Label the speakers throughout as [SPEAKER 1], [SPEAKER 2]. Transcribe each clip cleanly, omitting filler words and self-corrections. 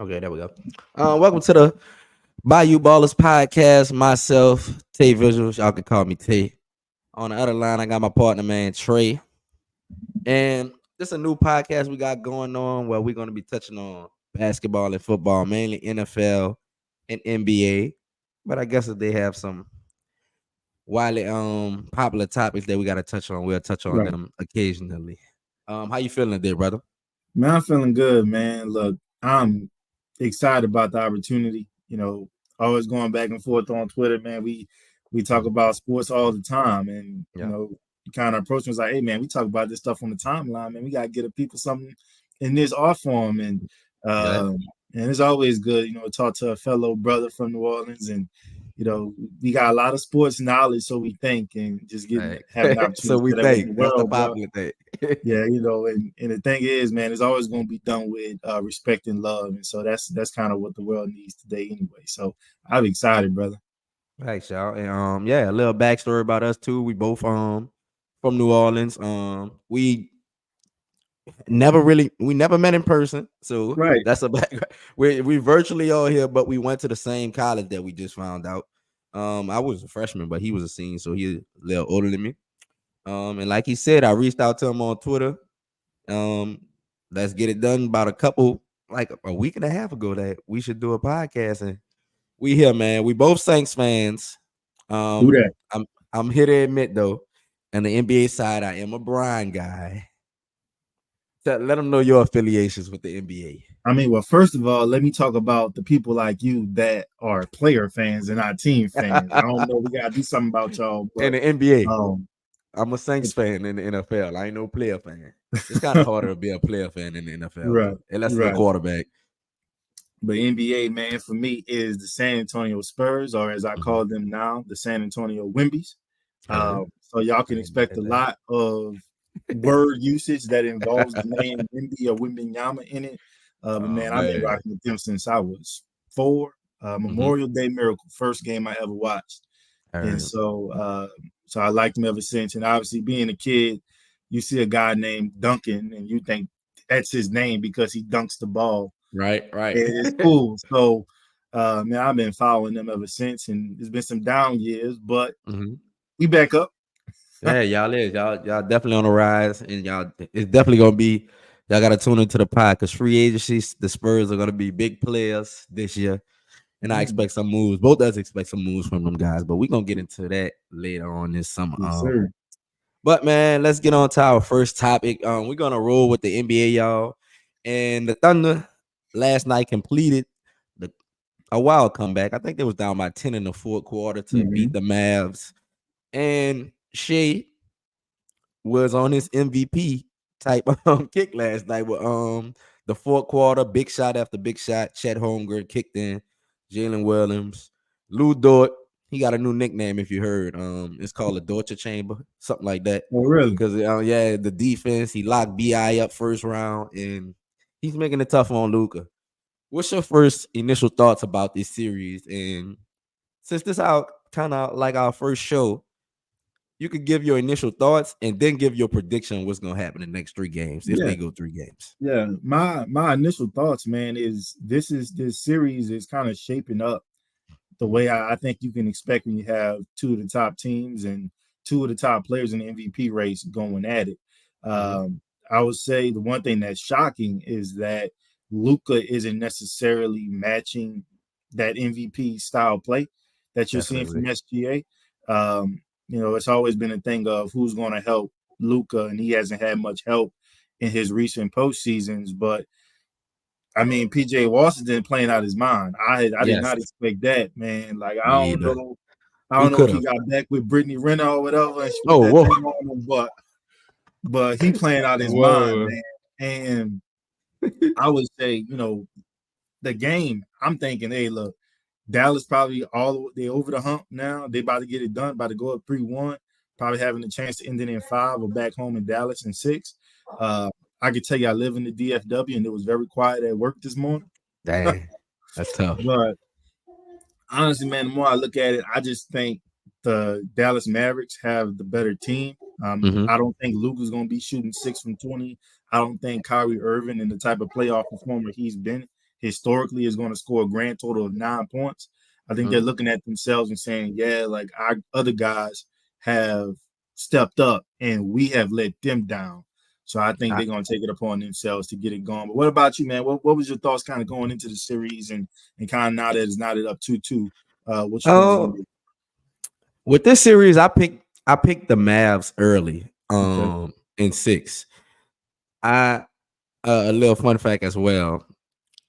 [SPEAKER 1] Okay, there we go. Welcome to the Bayou Ballers podcast. Myself, Tay Visuals. Y'all can call me Tay. On the other line, I got my partner, man, Trey. And this is a new podcast we got going on where we're going to be touching on basketball and football, mainly NFL and NBA. But I guess if they have some widely popular topics that we got to touch on, we'll touch on
[SPEAKER 2] Right.
[SPEAKER 1] them occasionally. How you feeling there, brother?
[SPEAKER 2] Man, I'm feeling good, man. Look, I'm excited about the opportunity. Always going back and forth on Twitter, man. We talk about sports all the time, and
[SPEAKER 1] Yeah.
[SPEAKER 2] you kind of approach me like, hey, man, we talk about this stuff on the timeline, man. We gotta get the people something in this art form,
[SPEAKER 1] Yeah.
[SPEAKER 2] um, and it's always good, to talk to a fellow brother from New Orleans, and we got a lot of sports knowledge, so we think, and just
[SPEAKER 1] Right.
[SPEAKER 2] having the
[SPEAKER 1] So
[SPEAKER 2] opportunity to
[SPEAKER 1] we
[SPEAKER 2] share that with
[SPEAKER 1] think
[SPEAKER 2] the
[SPEAKER 1] that's the
[SPEAKER 2] world, bro.
[SPEAKER 1] popular thing.
[SPEAKER 2] Yeah, and the thing is, man, it's always going to be done with respect and love, and so that's kind of what the world needs today, anyway. So I'm excited, brother.
[SPEAKER 1] Right, y'all. And yeah, a little backstory about us too. We both from New Orleans. We never met in person, so
[SPEAKER 2] Right.
[SPEAKER 1] that's a background. We virtually all here, but we went to the same college that we just found out. I was a freshman, but he was a senior, so he's a little older than me. And like he said, I reached out to him on Twitter. Um, let's get it done about like a week and a half ago that we should do a podcast, and we here, man. We both Saints fans.
[SPEAKER 2] Do
[SPEAKER 1] Um,
[SPEAKER 2] that.
[SPEAKER 1] I'm here to admit though, on the NBA side, I am a Brian guy. Let them know your affiliations with the NBA
[SPEAKER 2] I mean, well, first of all, let me talk about the people like you that are player fans and not team fans. I don't know. We gotta do something about y'all,
[SPEAKER 1] and
[SPEAKER 2] but
[SPEAKER 1] the NBA.
[SPEAKER 2] um,
[SPEAKER 1] I'm a Saints fan in the NFL. I ain't no player fan. It's kind of harder to be a player fan in the NFL
[SPEAKER 2] right,
[SPEAKER 1] though, unless you're a
[SPEAKER 2] right.
[SPEAKER 1] quarterback.
[SPEAKER 2] But NBA, man, for me is the San Antonio Spurs, or as I
[SPEAKER 1] Mhm.
[SPEAKER 2] call them now, the San Antonio Wimbies.
[SPEAKER 1] Hey,
[SPEAKER 2] So y'all
[SPEAKER 1] I
[SPEAKER 2] can
[SPEAKER 1] ain't mad
[SPEAKER 2] expect
[SPEAKER 1] at
[SPEAKER 2] a
[SPEAKER 1] that.
[SPEAKER 2] lot of word usage that involves the name Wimby or Wimbinyama in it. But
[SPEAKER 1] Oh
[SPEAKER 2] man, I've been
[SPEAKER 1] man.
[SPEAKER 2] rocking with them since I was 4.
[SPEAKER 1] Hmm.
[SPEAKER 2] Memorial Day Miracle, first game I ever watched, and
[SPEAKER 1] All
[SPEAKER 2] so I liked them ever since. And obviously, being a kid, you see a guy named Duncan, and you think that's his name because he dunks the ball.
[SPEAKER 1] right, right.
[SPEAKER 2] It's cool. So, man, I've been following them ever since, and there's been some down years, but
[SPEAKER 1] Hmm.
[SPEAKER 2] we back up.
[SPEAKER 1] Yeah, y'all definitely on the rise, and y'all it's definitely gonna be. Y'all gotta tune into the pod because free agencies, the Spurs are gonna be big players this year, and I
[SPEAKER 2] Mm,
[SPEAKER 1] expect some moves. Both of us expect some moves from them guys, but we're gonna get into that later on this summer.
[SPEAKER 2] yes, sir.
[SPEAKER 1] But man, let's get on to our first topic. We're gonna roll with the NBA, y'all, and the Thunder last night completed the a wild comeback. I think they was down by 10 in the fourth quarter to beat
[SPEAKER 2] Hmm.
[SPEAKER 1] the Mavs, and Shea was on his MVP type kick last night with the fourth quarter, big shot after big shot. Chet Holmgren kicked in, Jalen Williams, Lou Dort. He got a new nickname if you heard. It's called the Dorcher Chamber, something like that.
[SPEAKER 2] Oh, really?
[SPEAKER 1] Because yeah, the defense he locked Bi up first round, and he's making it tough on Luca. What's your first initial thoughts about this series? And since this out kind of like our first show, you could give your initial thoughts and then give your prediction on what's gonna happen in the next 3 games if
[SPEAKER 2] Yeah,
[SPEAKER 1] they go 3 games.
[SPEAKER 2] yeah. My initial thoughts, man, is this series is kind of shaping up the way I think you can expect when you have two of the top teams and two of the top players in the MVP race going at it.
[SPEAKER 1] Hmm.
[SPEAKER 2] I would say the one thing that's shocking is that Luca isn't necessarily matching that MVP style play that you're seeing from
[SPEAKER 1] Definitely.
[SPEAKER 2] SGA. It's always been a thing of who's going to help Luca, and he hasn't had much help in his recent postseasons. But I mean, PJ Washington playing out his mind. I did
[SPEAKER 1] Yes.
[SPEAKER 2] not expect that, man. Like I
[SPEAKER 1] Me
[SPEAKER 2] don't
[SPEAKER 1] either.
[SPEAKER 2] know. I
[SPEAKER 1] Who
[SPEAKER 2] don't know
[SPEAKER 1] could
[SPEAKER 2] if he
[SPEAKER 1] have?
[SPEAKER 2] got back with Brittany Renner or whatever and she put
[SPEAKER 1] Oh,
[SPEAKER 2] that
[SPEAKER 1] whoa.
[SPEAKER 2] thing on him, but he playing out his mind,
[SPEAKER 1] Whoa.
[SPEAKER 2] man. And I would say, the game, I'm thinking, hey, look, Dallas probably they over the hump now. They about to get it done, about to go up 3-1, probably having a chance to end it in 5 or back home in Dallas in 6. Uh, I could tell you I live in the DFW and it was very quiet at work this morning.
[SPEAKER 1] Dang. That's tough.
[SPEAKER 2] But honestly, man, the more I look at it, I just think the Dallas Mavericks have the better team.
[SPEAKER 1] Hmm.
[SPEAKER 2] I don't think Luka's going to be shooting 6 from 20. I don't think Kyrie Irving and the type of playoff performer he's been historically is going to score a grand total of 9 points. I think they're looking at themselves and saying, yeah, like our other guys have stepped up and we have let them down. So I think
[SPEAKER 1] I,
[SPEAKER 2] they're going to take it upon themselves to get it going. But what about you, man? What was your thoughts kind of going into the series and kind of now that it's knotted up 2-2? What you think is going to
[SPEAKER 1] um,
[SPEAKER 2] be?
[SPEAKER 1] with this series, I picked the Mavs early,
[SPEAKER 2] Okay.
[SPEAKER 1] in 6. I a little fun fact as well.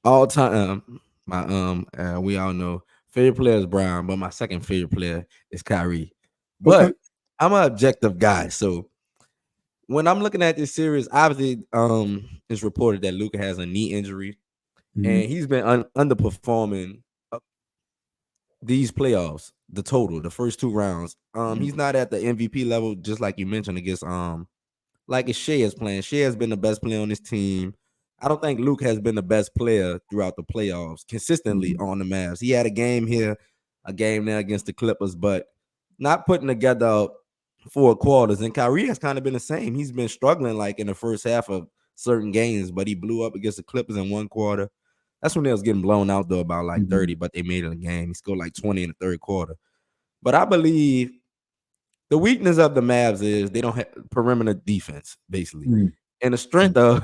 [SPEAKER 1] All time, my we all know favorite player is Brown, but my second favorite player is Kyrie.
[SPEAKER 2] Okay.
[SPEAKER 1] But I'm an objective guy, so when I'm looking at this series, obviously, it's reported that Luka has a knee injury,
[SPEAKER 2] Mm-hmm.
[SPEAKER 1] and he's been underperforming these playoffs. The total, the first 2 rounds, he's not at the MVP level, just like you mentioned against like if Shea is playing. Shea has been the best player on this team. I don't think Luke has been the best player throughout the playoffs consistently
[SPEAKER 2] Mm-hmm.
[SPEAKER 1] on the Mavs. He had a game here, a game there against the Clippers, but not putting together 4 quarters. And Kyrie has kind of been the same. He's been struggling like in the first half of certain games, but he blew up against the Clippers in 1 quarter. That's when they was getting blown out though about like
[SPEAKER 2] Mm-hmm.
[SPEAKER 1] 30, but they made it a game. He scored like 20 in the third quarter. But I believe the weakness of the Mavs is they don't have perimeter defense, basically. And the strength of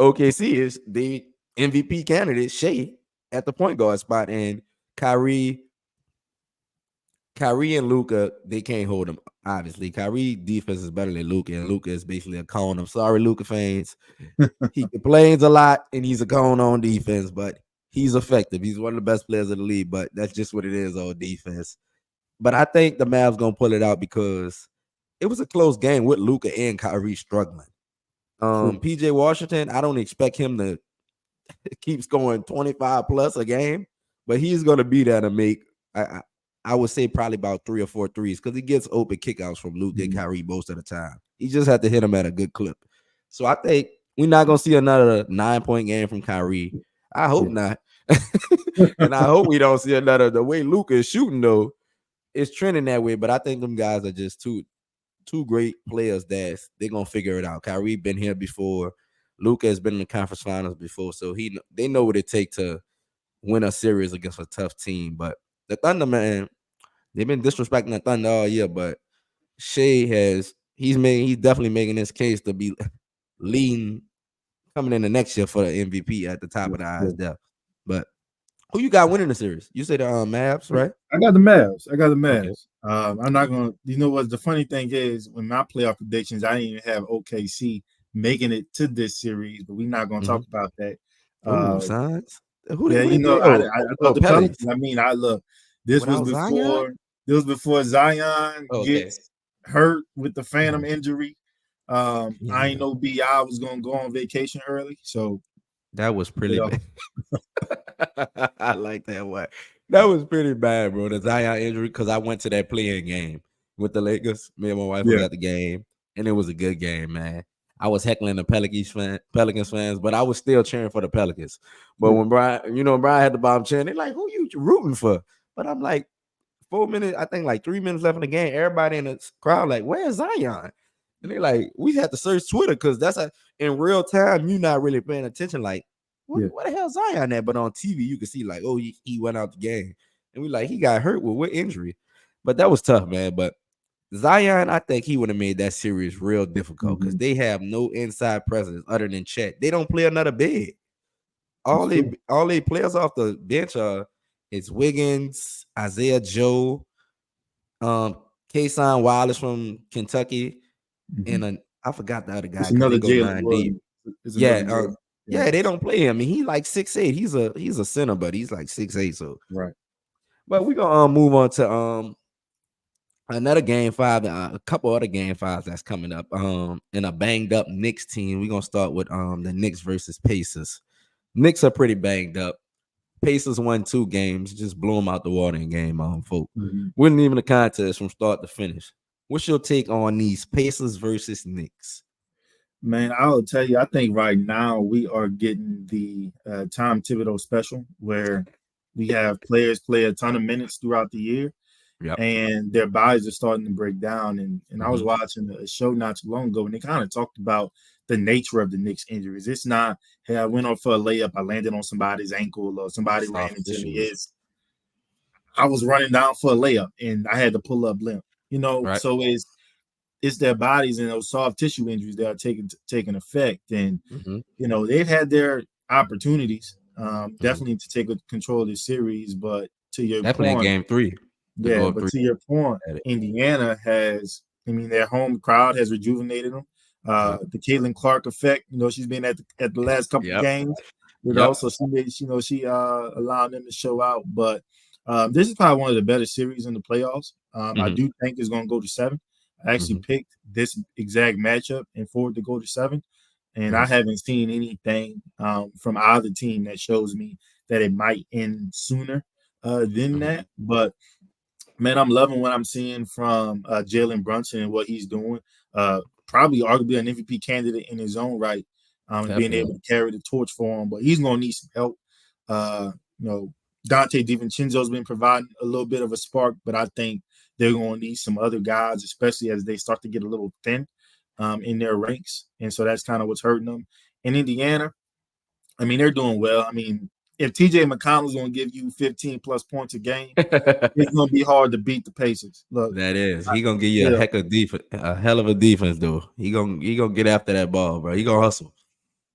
[SPEAKER 1] OKC is the MVP candidate, Shea, at the point guard spot. And Kyrie, Kyrie and Luca, they can't hold him. Obviously, Kyrie defense is better than Luca, and Luca is basically a cone. I'm sorry, Luca fans. He complains a lot, and he's a cone on defense, but he's effective. He's one of the best players in the league, but that's just what it is on defense. But I think the Mavs gonna pull it out because it was a close game with Luca and Kyrie struggling.
[SPEAKER 2] True.
[SPEAKER 1] PJ Washington, I don't expect him to keep scoring 25 plus a game, but he's gonna be there to make I would say probably about 3 or 4 threes because he gets open kickouts from Luca and
[SPEAKER 2] Mm-hmm.
[SPEAKER 1] Kyrie most of the time. He just had to hit him at a good clip. So I think we're not gonna see another 9 point game from Kyrie. I hope
[SPEAKER 2] Yeah.
[SPEAKER 1] not. And I hope we don't see another the way Luca is shooting though. It's trending that way, but I think them guys are just two great players that they're gonna figure it out. Kyrie been here before. Luka has been in the conference finals before, so they know what it takes to win a series against a tough team. But the Thunder, man, they've been disrespecting the Thunder all year. But Shea he's definitely making this case to be leading coming in the next year for the MVP at the top
[SPEAKER 2] Yeah.
[SPEAKER 1] of the
[SPEAKER 2] Yeah.
[SPEAKER 1] eyes there. But who you got winning the series? You said the Mavs, right?
[SPEAKER 2] I got the Mavs. I got the
[SPEAKER 1] Okay.
[SPEAKER 2] Mavs. I'm not gonna. You know what? The funny thing is, when my playoff predictions, I didn't even have OKC making it to this series, but we're not gonna talk
[SPEAKER 1] Mm-hmm.
[SPEAKER 2] about that.
[SPEAKER 1] Oh,
[SPEAKER 2] Uh,
[SPEAKER 1] Suns.
[SPEAKER 2] yeah,
[SPEAKER 1] Who
[SPEAKER 2] you
[SPEAKER 1] they
[SPEAKER 2] know,
[SPEAKER 1] play?
[SPEAKER 2] I thought
[SPEAKER 1] Oh,
[SPEAKER 2] the Pelicans.
[SPEAKER 1] Pelicans.
[SPEAKER 2] I mean, I look. This was
[SPEAKER 1] Without Zion?
[SPEAKER 2] before. This was before Zion
[SPEAKER 1] Oh, okay.
[SPEAKER 2] gets hurt with the phantom injury. I ain't
[SPEAKER 1] Yeah,
[SPEAKER 2] know Bi was gonna go on vacation early, so
[SPEAKER 1] that was
[SPEAKER 2] you
[SPEAKER 1] pretty
[SPEAKER 2] know,
[SPEAKER 1] bad. I like that one. That was pretty bad, bro. The Zion injury, because I went to that playing game with the Lakers. Me and my wife was
[SPEAKER 2] yeah,
[SPEAKER 1] at the game, and it was a good game, man. I was heckling the Pelicans fans, but I was still cheering for the Pelicans. But
[SPEAKER 2] yeah,
[SPEAKER 1] when Brian had the bomb cheering, they're like, "Who you rooting for?" But I'm like, 4 minutes, I think like 3 minutes left in the game. Everybody in the crowd like, "Where's Zion?" And they like, we had to search Twitter because in real time, you're not really paying attention. Like,
[SPEAKER 2] yeah.
[SPEAKER 1] what the hell Zion at? But on TV, you can see like, oh, he went out the game. And we like, he got hurt with what injury? But that was tough, man. But Zion, I think he would have made that series real difficult because
[SPEAKER 2] Mm-hmm.
[SPEAKER 1] they have no inside presence other than Chet. They don't play another big.
[SPEAKER 2] It's true.
[SPEAKER 1] All they players off the bench are it's Wiggins, Isaiah Joe, um, Kason Wallace from Kentucky,
[SPEAKER 2] Mm-hmm.
[SPEAKER 1] and I forgot the other guy
[SPEAKER 2] It's
[SPEAKER 1] because they
[SPEAKER 2] another
[SPEAKER 1] go
[SPEAKER 2] Jalen
[SPEAKER 1] 9 deep.
[SPEAKER 2] Williams. It's
[SPEAKER 1] Yeah,
[SPEAKER 2] another Jalen. Yeah,
[SPEAKER 1] yeah, they don't play him. I mean, he like 6'8". He's a center, but he's like 6'8". So,
[SPEAKER 2] right.
[SPEAKER 1] but we gonna move on to another game five, a couple other game fives that's coming up. In a banged up Knicks team, we're gonna start with the Knicks versus Pacers. Knicks are pretty banged up. Pacers won 2 games, just blew them out the water in game folk.
[SPEAKER 2] Mm-hmm.
[SPEAKER 1] Wasn't even a contest from start to finish. What's your take on these Pacers versus Knicks?
[SPEAKER 2] Man, I'll tell you, I think right now we are getting the Tom Thibodeau special where we have players play a ton of minutes throughout the year
[SPEAKER 1] Yep.
[SPEAKER 2] and their bodies are starting to break down. And I was
[SPEAKER 1] Mm-hmm.
[SPEAKER 2] watching a show not too long ago and they kind of talked about the nature of the Knicks injuries. It's not, hey, I went off for a layup, I landed on somebody's ankle, or somebody ran
[SPEAKER 1] Soft
[SPEAKER 2] into me.
[SPEAKER 1] tissues.
[SPEAKER 2] It's I was running down for a layup and I had to pull up limp.
[SPEAKER 1] Right.
[SPEAKER 2] So it's their bodies and those soft tissue injuries that are taking effect. And
[SPEAKER 1] Mm-hmm.
[SPEAKER 2] they've had their opportunities,
[SPEAKER 1] Mm-hmm.
[SPEAKER 2] definitely to take control of the series. But to your
[SPEAKER 1] Definitely in
[SPEAKER 2] point,
[SPEAKER 1] game 3 to
[SPEAKER 2] yeah,
[SPEAKER 1] go up
[SPEAKER 2] but
[SPEAKER 1] 3
[SPEAKER 2] to your point,
[SPEAKER 1] at it.
[SPEAKER 2] Indiana has, I mean, their home crowd has rejuvenated them.
[SPEAKER 1] Yep.
[SPEAKER 2] The Caitlin Clark effect, she's been at the last couple of
[SPEAKER 1] Yep.
[SPEAKER 2] games,
[SPEAKER 1] Yep.
[SPEAKER 2] so she made, she allowed them to show out. But this is probably one of the better series in the playoffs. I
[SPEAKER 1] Mm-hmm.
[SPEAKER 2] do think it's going to go to 7. I actually
[SPEAKER 1] Mm-hmm.
[SPEAKER 2] picked this exact matchup and for it to go to 7, and I
[SPEAKER 1] Mm-hmm.
[SPEAKER 2] haven't seen anything from either team that shows me that it might end sooner than
[SPEAKER 1] Mm-hmm.
[SPEAKER 2] that. But man, I'm loving what I'm seeing from Jalen Brunson and what he's doing. Probably arguably an MVP candidate in his own right, and being able
[SPEAKER 1] Definitely.
[SPEAKER 2] to carry the torch for him. But he's going to need some help. Uh, you know, Dante DiVincenzo's been providing a little bit of a spark, but I think they're going to need some other guys, especially as they start to get a little thin in their ranks. And so that's kind of what's hurting them. In Indiana, I mean, they're doing well. I mean, if TJ McConnell's going to give you 15 plus points a game, it's gonna be hard to beat the Pacers. Look,
[SPEAKER 1] That is.
[SPEAKER 2] I,
[SPEAKER 1] He gonna give you a
[SPEAKER 2] yeah,
[SPEAKER 1] heck of defense, a hell of a defense, though. He gonna get after that ball, bro. He gonna hustle.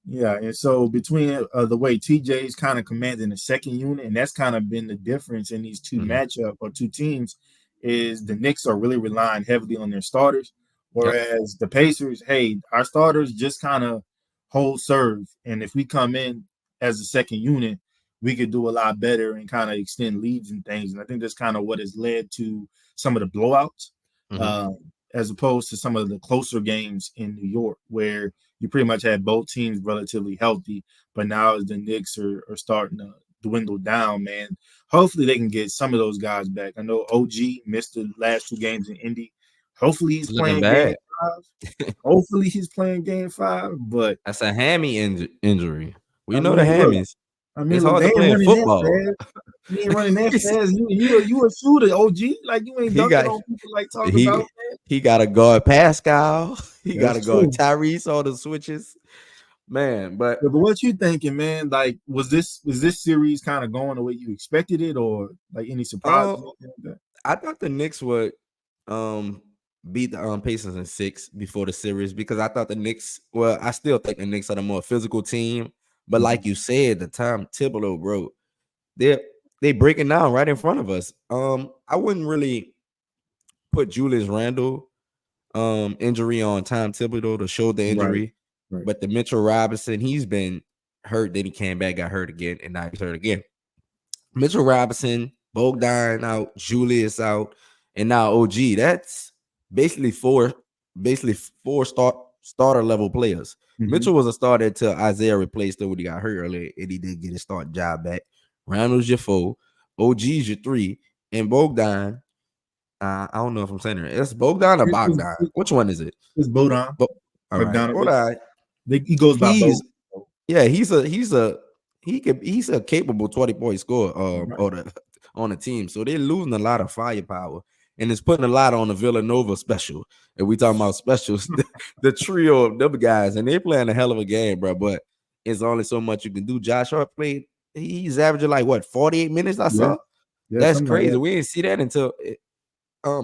[SPEAKER 2] yeah. And so between the way TJ's kind of commanding the second unit, and that's kind of been the difference in these two
[SPEAKER 1] Mm-hmm.
[SPEAKER 2] matchup or two teams, is the Knicks are really relying heavily on their starters,
[SPEAKER 1] Yep.
[SPEAKER 2] whereas the Pacers, hey, our starters just kind of hold serve, and if we come in as a second unit, we could do a lot better and kind of extend leads and things. And I think that's kind of what has led to some of the blowouts.
[SPEAKER 1] Mm-hmm.
[SPEAKER 2] Um, as opposed to some of the closer games in New York, where you pretty much had both teams relatively healthy. But now as the Knicks are starting to dwindle down, man, hopefully they can get some of those guys back. I know OG missed the last 2 games in Indy. Hopefully he's
[SPEAKER 1] It's looking
[SPEAKER 2] playing game
[SPEAKER 1] bad.
[SPEAKER 2] 5. Hopefully he's playing game 5. But
[SPEAKER 1] That's a hammy injury. We
[SPEAKER 2] I
[SPEAKER 1] know the
[SPEAKER 2] mean, look,
[SPEAKER 1] hammies. It's
[SPEAKER 2] look,
[SPEAKER 1] hard
[SPEAKER 2] they
[SPEAKER 1] to
[SPEAKER 2] ain't
[SPEAKER 1] play in
[SPEAKER 2] running that
[SPEAKER 1] football.
[SPEAKER 2] fast. You ain't running that
[SPEAKER 1] He's-
[SPEAKER 2] fast. You a shooter, OG. Like you ain't
[SPEAKER 1] he
[SPEAKER 2] dunking
[SPEAKER 1] got
[SPEAKER 2] on people like talk about.
[SPEAKER 1] he he got to guard Pascal. He got to
[SPEAKER 2] That's
[SPEAKER 1] guard
[SPEAKER 2] true.
[SPEAKER 1] Tyrese on the switches, man. But
[SPEAKER 2] Yeah, but what you thinking, man? Like, was this series kind of going the way you expected it, or like any surprises?
[SPEAKER 1] um,
[SPEAKER 2] Anything like that?
[SPEAKER 1] I thought the Knicks would um beat the Pacers in 6 before the series because I thought the Knicks. Well, I still think the Knicks are the more physical team. But
[SPEAKER 2] Mhm.
[SPEAKER 1] like you said, the time Thibodeau, bro, they they breaking down right in front of us. I wouldn't really put Julius Randle injury on Tom Thibodeau to show the
[SPEAKER 2] Right,
[SPEAKER 1] injury,
[SPEAKER 2] right.
[SPEAKER 1] but the Mitchell Robinson, he's been hurt, then he came back, got hurt again, and now he's hurt again. Mitchell Robinson, Bogdan out, Julius out, and now OG. That's basically four starter level players.
[SPEAKER 2] Hmm.
[SPEAKER 1] Mitchell was a starter until Isaiah replaced him when he got hurt earlier, and he did get his starting job back. Randall's your 4, OG's your 3, and Bogdan. I don't know if I'm saying it. It's Bogdan or
[SPEAKER 2] It's,
[SPEAKER 1] Bogdan.
[SPEAKER 2] it's,
[SPEAKER 1] Which one is it?
[SPEAKER 2] it's Bodan
[SPEAKER 1] Bo- all right,
[SPEAKER 2] Bogdanovich.
[SPEAKER 1] Bogdan.
[SPEAKER 2] He goes by Bo.
[SPEAKER 1] He's yeah, he's a capable 20-point scorer
[SPEAKER 2] Right.
[SPEAKER 1] on the team. So they're losing a lot of firepower. And it's putting a lot on the Villanova special. And we talking about specials, the trio of them guys, and they playing a hell of a game, bro. But it's only so much you can do. Josh Hart played, he's averaging like what 48 minutes, I
[SPEAKER 2] Yeah,
[SPEAKER 1] saw.
[SPEAKER 2] yeah,
[SPEAKER 1] That's
[SPEAKER 2] something like
[SPEAKER 1] crazy.
[SPEAKER 2] that.
[SPEAKER 1] We didn't see that until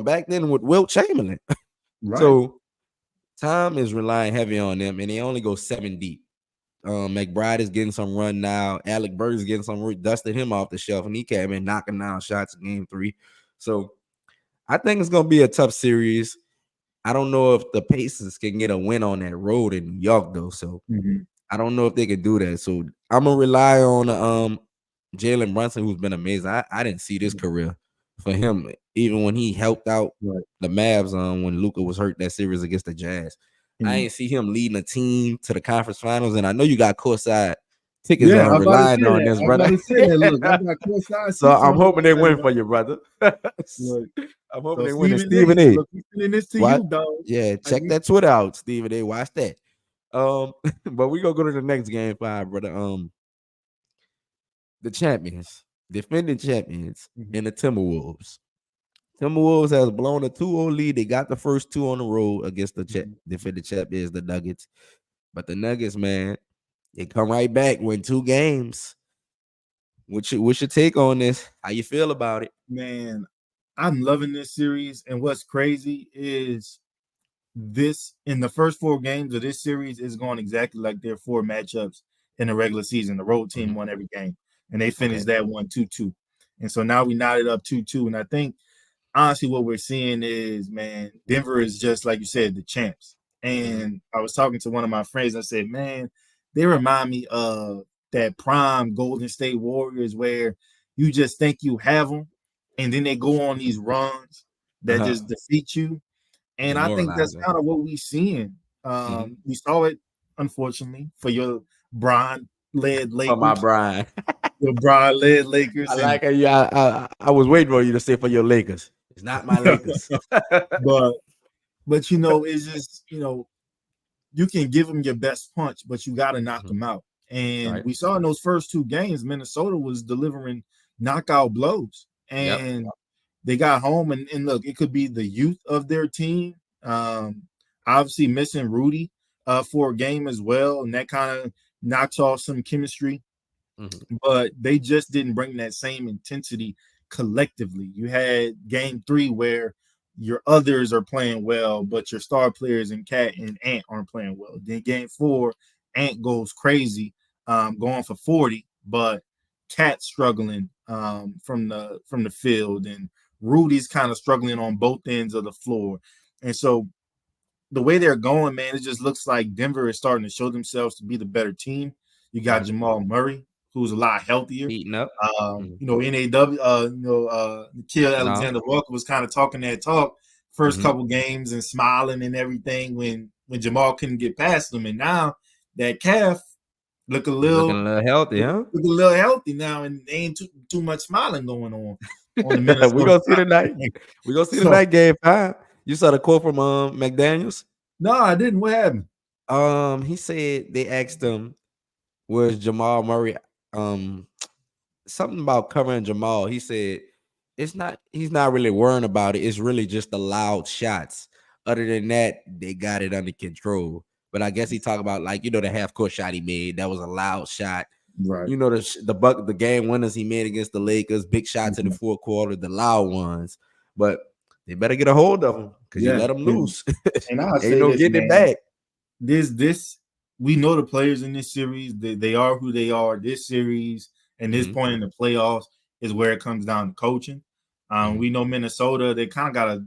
[SPEAKER 1] back then with Wilt Chamberlain.
[SPEAKER 2] Right.
[SPEAKER 1] So Tom is relying heavy on them, and they only go 7 deep. McBride is getting some run now. Alec Burks is getting some dusted him off the shelf, and he came in knocking down shots in game 3. So I think it's gonna be a tough series. I don't know if the Pacers can get a win on that road in New York though. So
[SPEAKER 2] Hmm.
[SPEAKER 1] I don't know if they can do that. So I'm gonna rely on Jalen Brunson, who's been amazing. I didn't see this career for him, even when he helped out
[SPEAKER 2] Right.
[SPEAKER 1] the Mavs when Luka was hurt that series against the Jazz. I
[SPEAKER 2] And
[SPEAKER 1] ain't see him leading a team to the conference finals, and I know you got courtside tickets
[SPEAKER 2] yeah, I was about to
[SPEAKER 1] relying
[SPEAKER 2] say
[SPEAKER 1] on
[SPEAKER 2] that.
[SPEAKER 1] this,
[SPEAKER 2] I was about
[SPEAKER 1] brother.
[SPEAKER 2] to say that. Look, I got courtside
[SPEAKER 1] So
[SPEAKER 2] seats
[SPEAKER 1] I'm
[SPEAKER 2] on the
[SPEAKER 1] hoping
[SPEAKER 2] way,
[SPEAKER 1] they
[SPEAKER 2] man.
[SPEAKER 1] win for you, brother.
[SPEAKER 2] Look,
[SPEAKER 1] I'm hoping
[SPEAKER 2] so
[SPEAKER 1] they win. And
[SPEAKER 2] Stephen A.
[SPEAKER 1] Stephen A.
[SPEAKER 2] Look, he's sending this to
[SPEAKER 1] What?
[SPEAKER 2] you, dog.
[SPEAKER 1] Yeah,
[SPEAKER 2] Like
[SPEAKER 1] check that Twitter out, Stephen A. Watch that. But we gonna go to the next game 5, brother. The champions, defending champions,
[SPEAKER 2] Mhm.
[SPEAKER 1] and the Timberwolves. Timberwolves has blown a 2-0 lead. They got the first 2 on the road against the
[SPEAKER 2] Mhm.
[SPEAKER 1] defending champions, the Nuggets. But the Nuggets, man, they come right back, win 2 games. What's your take on this? How you feel about it?
[SPEAKER 2] Man, I'm loving this series. And what's crazy is this in the first 4 games of this series is going exactly like their 4 matchups in the regular season. The road team
[SPEAKER 1] Mhm.
[SPEAKER 2] won every game, and they
[SPEAKER 1] Okay.
[SPEAKER 2] finished that one 2-2. And so now we knotted up 2-2. And I think honestly, what we're seeing is, man, Denver is just like you said, the champs.
[SPEAKER 1] Mhm.
[SPEAKER 2] And I was talking to one of my friends. I said, man, they remind me of that prime Golden State Warriors where you just think you have them, and then they go on these runs that
[SPEAKER 1] Uh-huh.
[SPEAKER 2] just defeat you. And I think that's
[SPEAKER 1] Demoralizing.
[SPEAKER 2] kind of what we're seeing.
[SPEAKER 1] Mhm.
[SPEAKER 2] We saw it, unfortunately, for your Bron-led
[SPEAKER 1] For my
[SPEAKER 2] Lakers,
[SPEAKER 1] Brian.
[SPEAKER 2] your Bron-led
[SPEAKER 1] I
[SPEAKER 2] Lakers, and
[SPEAKER 1] like how you. I was waiting for you to say for your Lakers. It's not my Lakers.
[SPEAKER 2] but you know, it's just you can give them your best punch, but you got to knock
[SPEAKER 1] Mhm.
[SPEAKER 2] them out. And
[SPEAKER 1] Right.
[SPEAKER 2] we saw in those first 2 games, Minnesota was delivering knockout blows,
[SPEAKER 1] Yep.
[SPEAKER 2] and they got home. And look, it could be the youth of their team. Um, Obviously, missing Rudy for a game as well, and that kind of knocks off some chemistry.
[SPEAKER 1] Mhm.
[SPEAKER 2] But they just didn't bring that same intensity collectively. You had game 3 where your others are playing well, but your star players and Cat and Ant aren't playing well. Then game 4, Ant goes crazy, going for 40, but Cat's struggling from the field, and Rudy's kind of struggling on both ends of the floor. And so the way they're going, man, it just looks like Denver is starting to show themselves to be the better team. You got
[SPEAKER 1] Mhm.
[SPEAKER 2] Jamal Murray, who's a lot healthier.
[SPEAKER 1] Heating up. Mhm.
[SPEAKER 2] NAW, Nikhil
[SPEAKER 1] No.
[SPEAKER 2] Alexander Walker was kind of talking that talk first
[SPEAKER 1] Mhm.
[SPEAKER 2] couple games and smiling and everything when Jamal couldn't get past him, and now that calf look a
[SPEAKER 1] He's looking a
[SPEAKER 2] little
[SPEAKER 1] little healthy,
[SPEAKER 2] look,
[SPEAKER 1] huh?
[SPEAKER 2] look a little healthy now, and ain't too much smiling going on the
[SPEAKER 1] We
[SPEAKER 2] Minnesota
[SPEAKER 1] gonna see tonight.
[SPEAKER 2] side.
[SPEAKER 1] We gonna see
[SPEAKER 2] So
[SPEAKER 1] tonight. Game 5. You saw the quote from McDaniel's.
[SPEAKER 2] no, I didn't. What happened?
[SPEAKER 1] He said they asked him, "Was Jamal Murray something about covering Jamal?" He said, "It's not. He's not really worrying about it. It's really just the loud shots. Other than that, they got it under control." But I guess he talked about, like, the half court shot he made. That was a loud shot.
[SPEAKER 2] Right.
[SPEAKER 1] The game winners he made against the Lakers, big shots in the
[SPEAKER 2] Mhm.
[SPEAKER 1] fourth quarter, the loud ones. But they better get a hold of him because you
[SPEAKER 2] Yeah,
[SPEAKER 1] let them
[SPEAKER 2] and
[SPEAKER 1] loose.
[SPEAKER 2] I'll
[SPEAKER 1] Ain't
[SPEAKER 2] say
[SPEAKER 1] no
[SPEAKER 2] this,
[SPEAKER 1] getting it
[SPEAKER 2] man.
[SPEAKER 1] back.
[SPEAKER 2] This we know the players in this series. They are who they are. This series and this
[SPEAKER 1] Mhm,
[SPEAKER 2] point in the playoffs is where it comes down to coaching.
[SPEAKER 1] mhm.
[SPEAKER 2] We know Minnesota. They kind of got a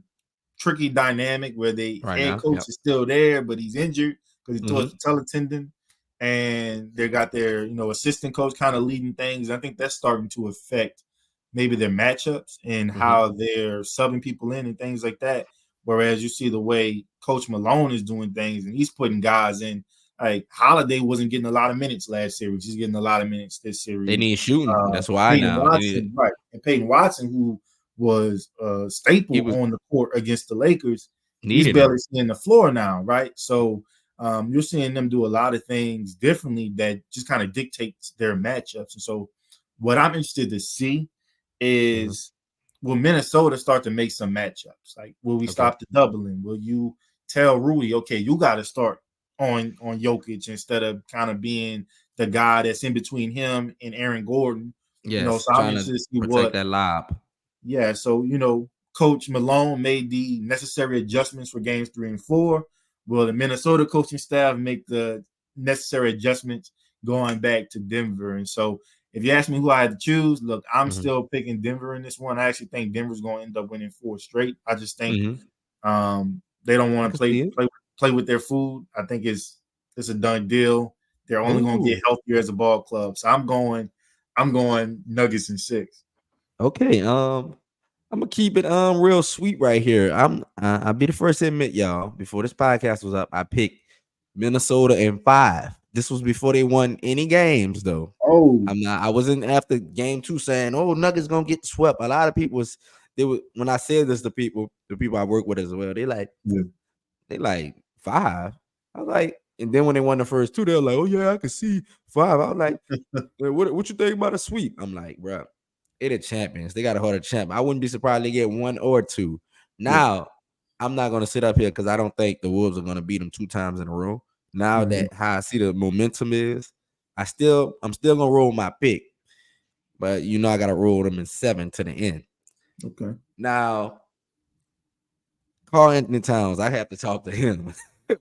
[SPEAKER 2] tricky dynamic where the
[SPEAKER 1] Right
[SPEAKER 2] head
[SPEAKER 1] now,
[SPEAKER 2] coach
[SPEAKER 1] yep.
[SPEAKER 2] is still there, but he's injured because he tore his
[SPEAKER 1] Mhm,
[SPEAKER 2] patella tendon, and they got their assistant coach kind of leading things. I think that's starting to affect maybe their matchups and
[SPEAKER 1] mhm,
[SPEAKER 2] how they're subbing people in and things like that. Whereas you see the way Coach Malone is doing things and he's putting guys in. Like Holiday wasn't getting a lot of minutes last series. He's getting a lot of minutes this
[SPEAKER 1] they
[SPEAKER 2] series.
[SPEAKER 1] need shooting. That's why
[SPEAKER 2] Peyton
[SPEAKER 1] now they need.
[SPEAKER 2] Watson, right. And Peyton Watson, who was a
[SPEAKER 1] He
[SPEAKER 2] staple
[SPEAKER 1] was
[SPEAKER 2] on the court against the Lakers, he's
[SPEAKER 1] needed him.
[SPEAKER 2] barely seeing the floor now, right? So you're seeing them do a lot of things differently that just kind of dictates their matchups. And so what I'm interested to see
[SPEAKER 1] Mhm.
[SPEAKER 2] is will Minnesota start to make some matchups? Like, will we
[SPEAKER 1] Okay.
[SPEAKER 2] stop the doubling? Will you tell Rui, okay, you got to start on Jokic instead of kind of being the guy that's in between him and Aaron Gordon?
[SPEAKER 1] Yes,
[SPEAKER 2] So I'm
[SPEAKER 1] trying to
[SPEAKER 2] interested to see
[SPEAKER 1] protect
[SPEAKER 2] what,
[SPEAKER 1] that lob.
[SPEAKER 2] yeah. So, Coach Malone made the necessary adjustments for games 3 and 4. Will the Minnesota coaching staff make the necessary adjustments going back to Denver? And so, if you ask me who I had to choose, look, I'm
[SPEAKER 1] Mhm,
[SPEAKER 2] still picking Denver in this one. I actually think Denver's going to end up winning 4 straight. I just think
[SPEAKER 1] mhm.
[SPEAKER 2] they don't
[SPEAKER 1] I
[SPEAKER 2] want to
[SPEAKER 1] can see it.
[SPEAKER 2] play with their food. I think it's a done deal. They're only going to get
[SPEAKER 1] Ooh,
[SPEAKER 2] healthier as a ball club. So I'm going Nuggets in 6.
[SPEAKER 1] okay. I'm gonna keep it real sweet right here. I'll be the first to admit, y'all. Before this podcast was up, I picked Minnesota in 5. This was before they won any games, though.
[SPEAKER 2] Oh,
[SPEAKER 1] I wasn't after game 2 saying, "Oh, Nuggets gonna get swept." A lot of people was they were when I said this to people, the people I work with as well.
[SPEAKER 2] yeah.
[SPEAKER 1] They like 5. I was like, and then when they won the first 2, they were like, "Oh yeah, I can see 5." I was like, "Well, what you think about a sweep?" I'm like, bro, they the champions. They got a harder champ. I wouldn't be surprised they get 1 or 2.
[SPEAKER 2] Yeah.
[SPEAKER 1] Now, I'm not gonna sit up here because I don't think the Wolves are gonna beat them 2 times in a row. Now
[SPEAKER 2] Mhm.
[SPEAKER 1] that how I see the momentum is, I'm still gonna roll my pick, but I gotta roll them in 7 to the end.
[SPEAKER 2] Okay.
[SPEAKER 1] Now, Carl Anthony Towns, I have to talk to him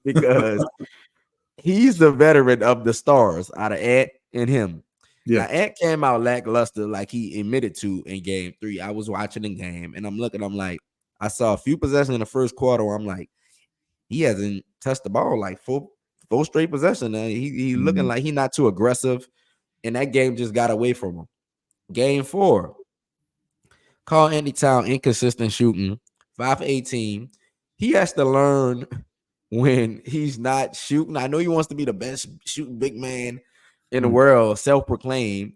[SPEAKER 1] because he's the veteran of the stars out of Ant and him. Now,
[SPEAKER 2] Yeah.
[SPEAKER 1] Ant came out lackluster, like he admitted to in game 3. I was watching the game and I'm like, I saw a few possessions in the first quarter where I'm like, he hasn't touched the ball like four straight possession. He looking
[SPEAKER 2] Mhm.
[SPEAKER 1] like he not too aggressive, and that game just got away from him. Game 4, Carl Anthony Town inconsistent shooting, 5 for 18. He has to learn when he's not shooting. I know he wants to be the best shooting big man in the
[SPEAKER 2] Mm.
[SPEAKER 1] world, self-proclaimed,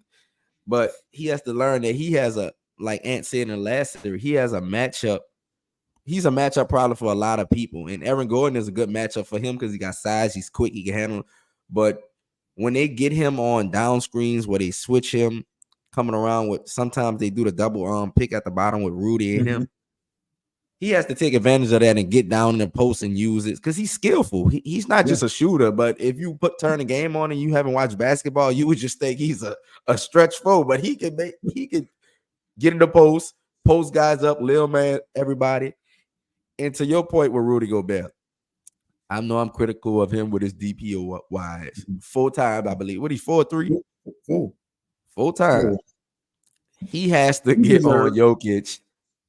[SPEAKER 1] but he has to learn that he has like Ant said in the last series, he has a matchup. He's a matchup problem for a lot of people. And Aaron Gordon is a good matchup for him because he got size, he's quick, he can handle. But when they get him on down screens where they switch him coming around with, sometimes they do the double arm pick at the bottom with Rudy and
[SPEAKER 2] Mhm.
[SPEAKER 1] him. He has to take advantage of that and get down in the post and use it because he's skillful. He's not
[SPEAKER 2] Yeah.
[SPEAKER 1] just a shooter, but if you turn the game on and you haven't watched basketball, you would just think he's a stretch foe. But he can get in the post guys up, Lil man, everybody. And to your point with Rudy Gobert, I know I'm critical of him with his DPO wise.
[SPEAKER 2] Mhm.
[SPEAKER 1] 4 times, I believe. What he 4-3?
[SPEAKER 2] Cool.
[SPEAKER 1] 4 times.
[SPEAKER 2] Cool.
[SPEAKER 1] He has to
[SPEAKER 2] He
[SPEAKER 1] get on
[SPEAKER 2] deserves.
[SPEAKER 1] Jokic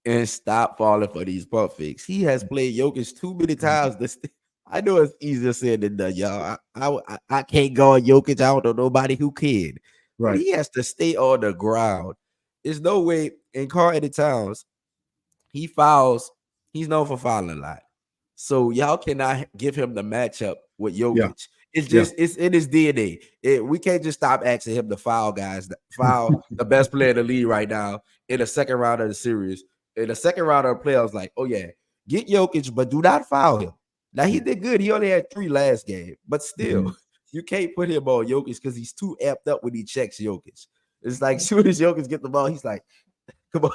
[SPEAKER 1] and stop falling for these pump fakes. He has played Jokic too many times. I know it's easier said than done, y'all. I can't guard Jokic. I don't know nobody who can, but
[SPEAKER 2] Right.
[SPEAKER 1] he has to stay on the ground. There's no way. In Karl Anthony Towns, he fouls. He's known for fouling a lot. So y'all cannot give him the matchup with
[SPEAKER 2] Yeah.
[SPEAKER 1] Jokic.
[SPEAKER 2] Yeah.
[SPEAKER 1] It's in his DNA. We can't just stop asking him to foul guys, foul the best player in the league right now in the second round of the series. In the second round of the playoffs, like, oh yeah, get Jokic, but do not foul him. Now he did good. He only had 3 last game, but still,
[SPEAKER 2] Mhm.
[SPEAKER 1] you can't put him on Jokic because he's too amped up when he checks Jokic. It's like soon as Jokic get the ball, he's like, come on.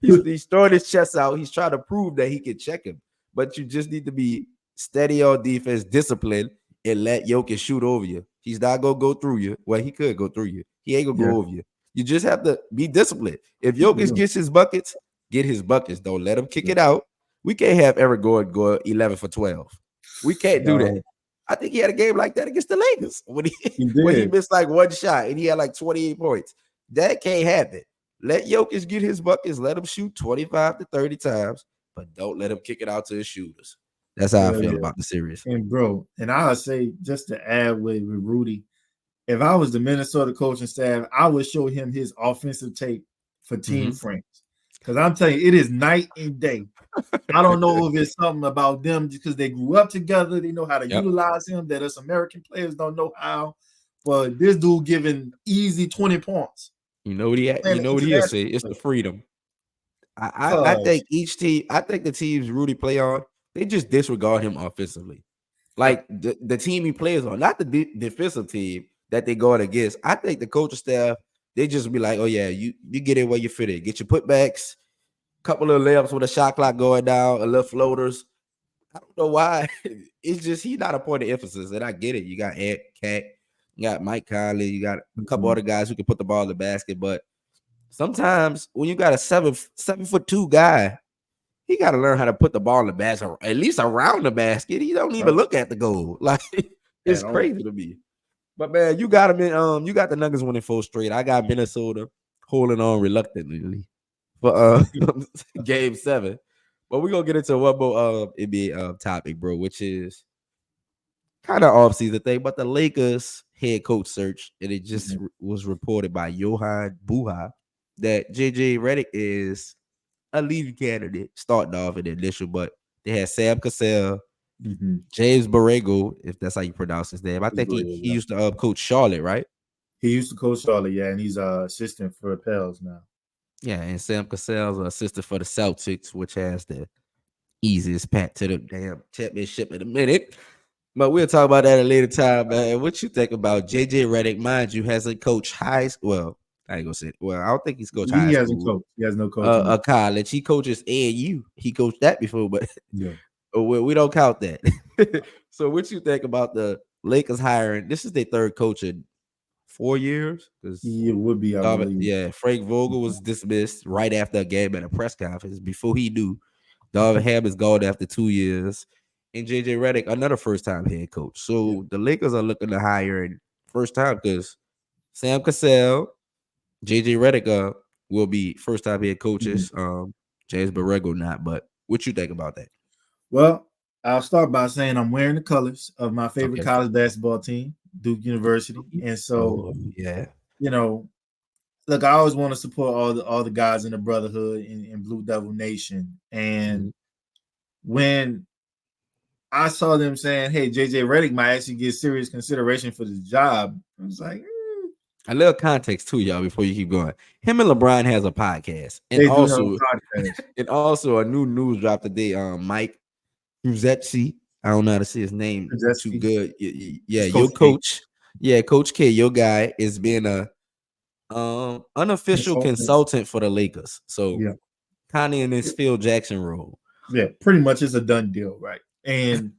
[SPEAKER 1] He's throwing his chest out. He's trying to prove that he can check him. But you just need to be steady on defense, disciplined, and let Jokic shoot over you. He's not gonna go through you. Well, he could go through you. He ain't gonna
[SPEAKER 2] Yeah.
[SPEAKER 1] go over you. You just have to be disciplined. If Jokic
[SPEAKER 2] Yeah.
[SPEAKER 1] gets his buckets, get his buckets. Don't let him kick
[SPEAKER 2] Yeah.
[SPEAKER 1] it out. We can't have Eric Gordon go 11 for 12. We can't do that.
[SPEAKER 2] No,
[SPEAKER 1] I think he had a game like that against the Lakers when he
[SPEAKER 2] he
[SPEAKER 1] when he
[SPEAKER 2] did.
[SPEAKER 1] missed like one shot and he had like 28 points. That can't happen. Let Jokic get his buckets. Let him shoot 25 to 30 times, but don't let him kick it out to his shooters. That's how I
[SPEAKER 2] Hell
[SPEAKER 1] feel
[SPEAKER 2] yeah.
[SPEAKER 1] about the series.
[SPEAKER 2] And bro, and I'll say just to add with Rudy, if I was the Minnesota coaching staff, I would show him his offensive tape for team
[SPEAKER 1] Mm-hmm.
[SPEAKER 2] friends. Because I'm telling you, it is night and day. I don't know if it's something about them because they grew up together. They know how to
[SPEAKER 1] Yep.
[SPEAKER 2] utilize him that us American players don't know how. But this dude giving easy 20 points.
[SPEAKER 1] You know what
[SPEAKER 2] Man,
[SPEAKER 1] you
[SPEAKER 2] the
[SPEAKER 1] know what he'll say?
[SPEAKER 2] international
[SPEAKER 1] It's
[SPEAKER 2] play.
[SPEAKER 1] the freedom. I
[SPEAKER 2] Cause
[SPEAKER 1] think each team, I think the teams Rudy play on, they just disregard him offensively.
[SPEAKER 2] yep.
[SPEAKER 1] Like the team he plays on, not the defensive team that they guard against. I think the coaching staff, they just be like, oh yeah, you get in where you fit in. Get your putbacks, couple of layups with a shot clock going down, a little floaters. I don't know why. It's just he's not a point of emphasis, and I get it. You got Ed Cat, you got Mike Conley, you got a couple
[SPEAKER 2] Mhm.
[SPEAKER 1] other guys who can put the ball in the basket, but sometimes when you got a 7'2" guy, he got to learn how to put the ball in the basket, at least around the basket. He don't even
[SPEAKER 2] Right.
[SPEAKER 1] look at the goal. Like it's
[SPEAKER 2] At all.
[SPEAKER 1] crazy to me. But man, you got him in. You got the Nuggets winning 4 straight. I got Minnesota holding on reluctantly for game 7. But we're gonna get into one more NBA topic, bro, which is kind of off-season thing, but the Lakers head coach search, and it just
[SPEAKER 2] Mhm.
[SPEAKER 1] was reported by Johan Buha that JJ Redick is a leading candidate, starting off in the initial, but they had Sam Cassell,
[SPEAKER 2] Mhm.
[SPEAKER 1] James Borrego, if that's how you pronounce his name. I think he
[SPEAKER 2] Yeah.
[SPEAKER 1] used to coach Charlotte, right?
[SPEAKER 2] He used to coach Charlotte, yeah, and he's assistant for Pels now.
[SPEAKER 1] Yeah, and Sam Cassell's an assistant for the Celtics, which has the easiest path to the damn championship in a minute. But we'll talk about that at a later time, man. What you think about JJ Redick? Mind you, hasn't coached high school. Well, I ain't gonna say. Well, I don't think he's coached
[SPEAKER 2] He
[SPEAKER 1] high
[SPEAKER 2] hasn't
[SPEAKER 1] school.
[SPEAKER 2] coached. He has no coaching.
[SPEAKER 1] College. He coaches AAU. He coached that before, but
[SPEAKER 2] Yeah.
[SPEAKER 1] we don't count that. So, what you think about the Lakers hiring. This is their third coach in 4 years. Because
[SPEAKER 2] He would be, I believe.
[SPEAKER 1] yeah, Frank Vogel was dismissed right after a game at a press conference. Before he knew, Darvin Ham is gone after 2 years, and JJ Redick, another first time head coach.
[SPEAKER 2] Yeah.
[SPEAKER 1] So the Lakers are looking to hire in first time because Sam Cassell, JJ Redick will be first time head
[SPEAKER 2] Mhm.
[SPEAKER 1] coaches. James Borrego not. But what you think about that?
[SPEAKER 2] Well, I'll start by saying I'm wearing the colors of my favorite
[SPEAKER 1] Okay.
[SPEAKER 2] college basketball team, Duke University, and so
[SPEAKER 1] Oh yeah.
[SPEAKER 2] you know, look, I always want to support all the guys in the brotherhood in Blue Devil Nation, and
[SPEAKER 1] Mhm.
[SPEAKER 2] when I saw them saying, "Hey, JJ Redick might actually get serious consideration for this job," I was like,
[SPEAKER 1] A little context too, y'all, before you keep going. Him and LeBron has a podcast, and
[SPEAKER 2] they do have a
[SPEAKER 1] also
[SPEAKER 2] podcast.
[SPEAKER 1] and also a new news dropped today. Mike Krzyzewski, I don't know how to say his name too
[SPEAKER 2] Krzyzewski,
[SPEAKER 1] good. Yeah,
[SPEAKER 2] it's
[SPEAKER 1] your
[SPEAKER 2] Coach K,
[SPEAKER 1] coach, yeah, Coach K, your guy is being a unofficial
[SPEAKER 2] consultant.
[SPEAKER 1] consultant for the Lakers. So
[SPEAKER 2] Yeah,
[SPEAKER 1] kind of in this Phil Jackson role.
[SPEAKER 2] yeah, pretty much it's a done deal, right? And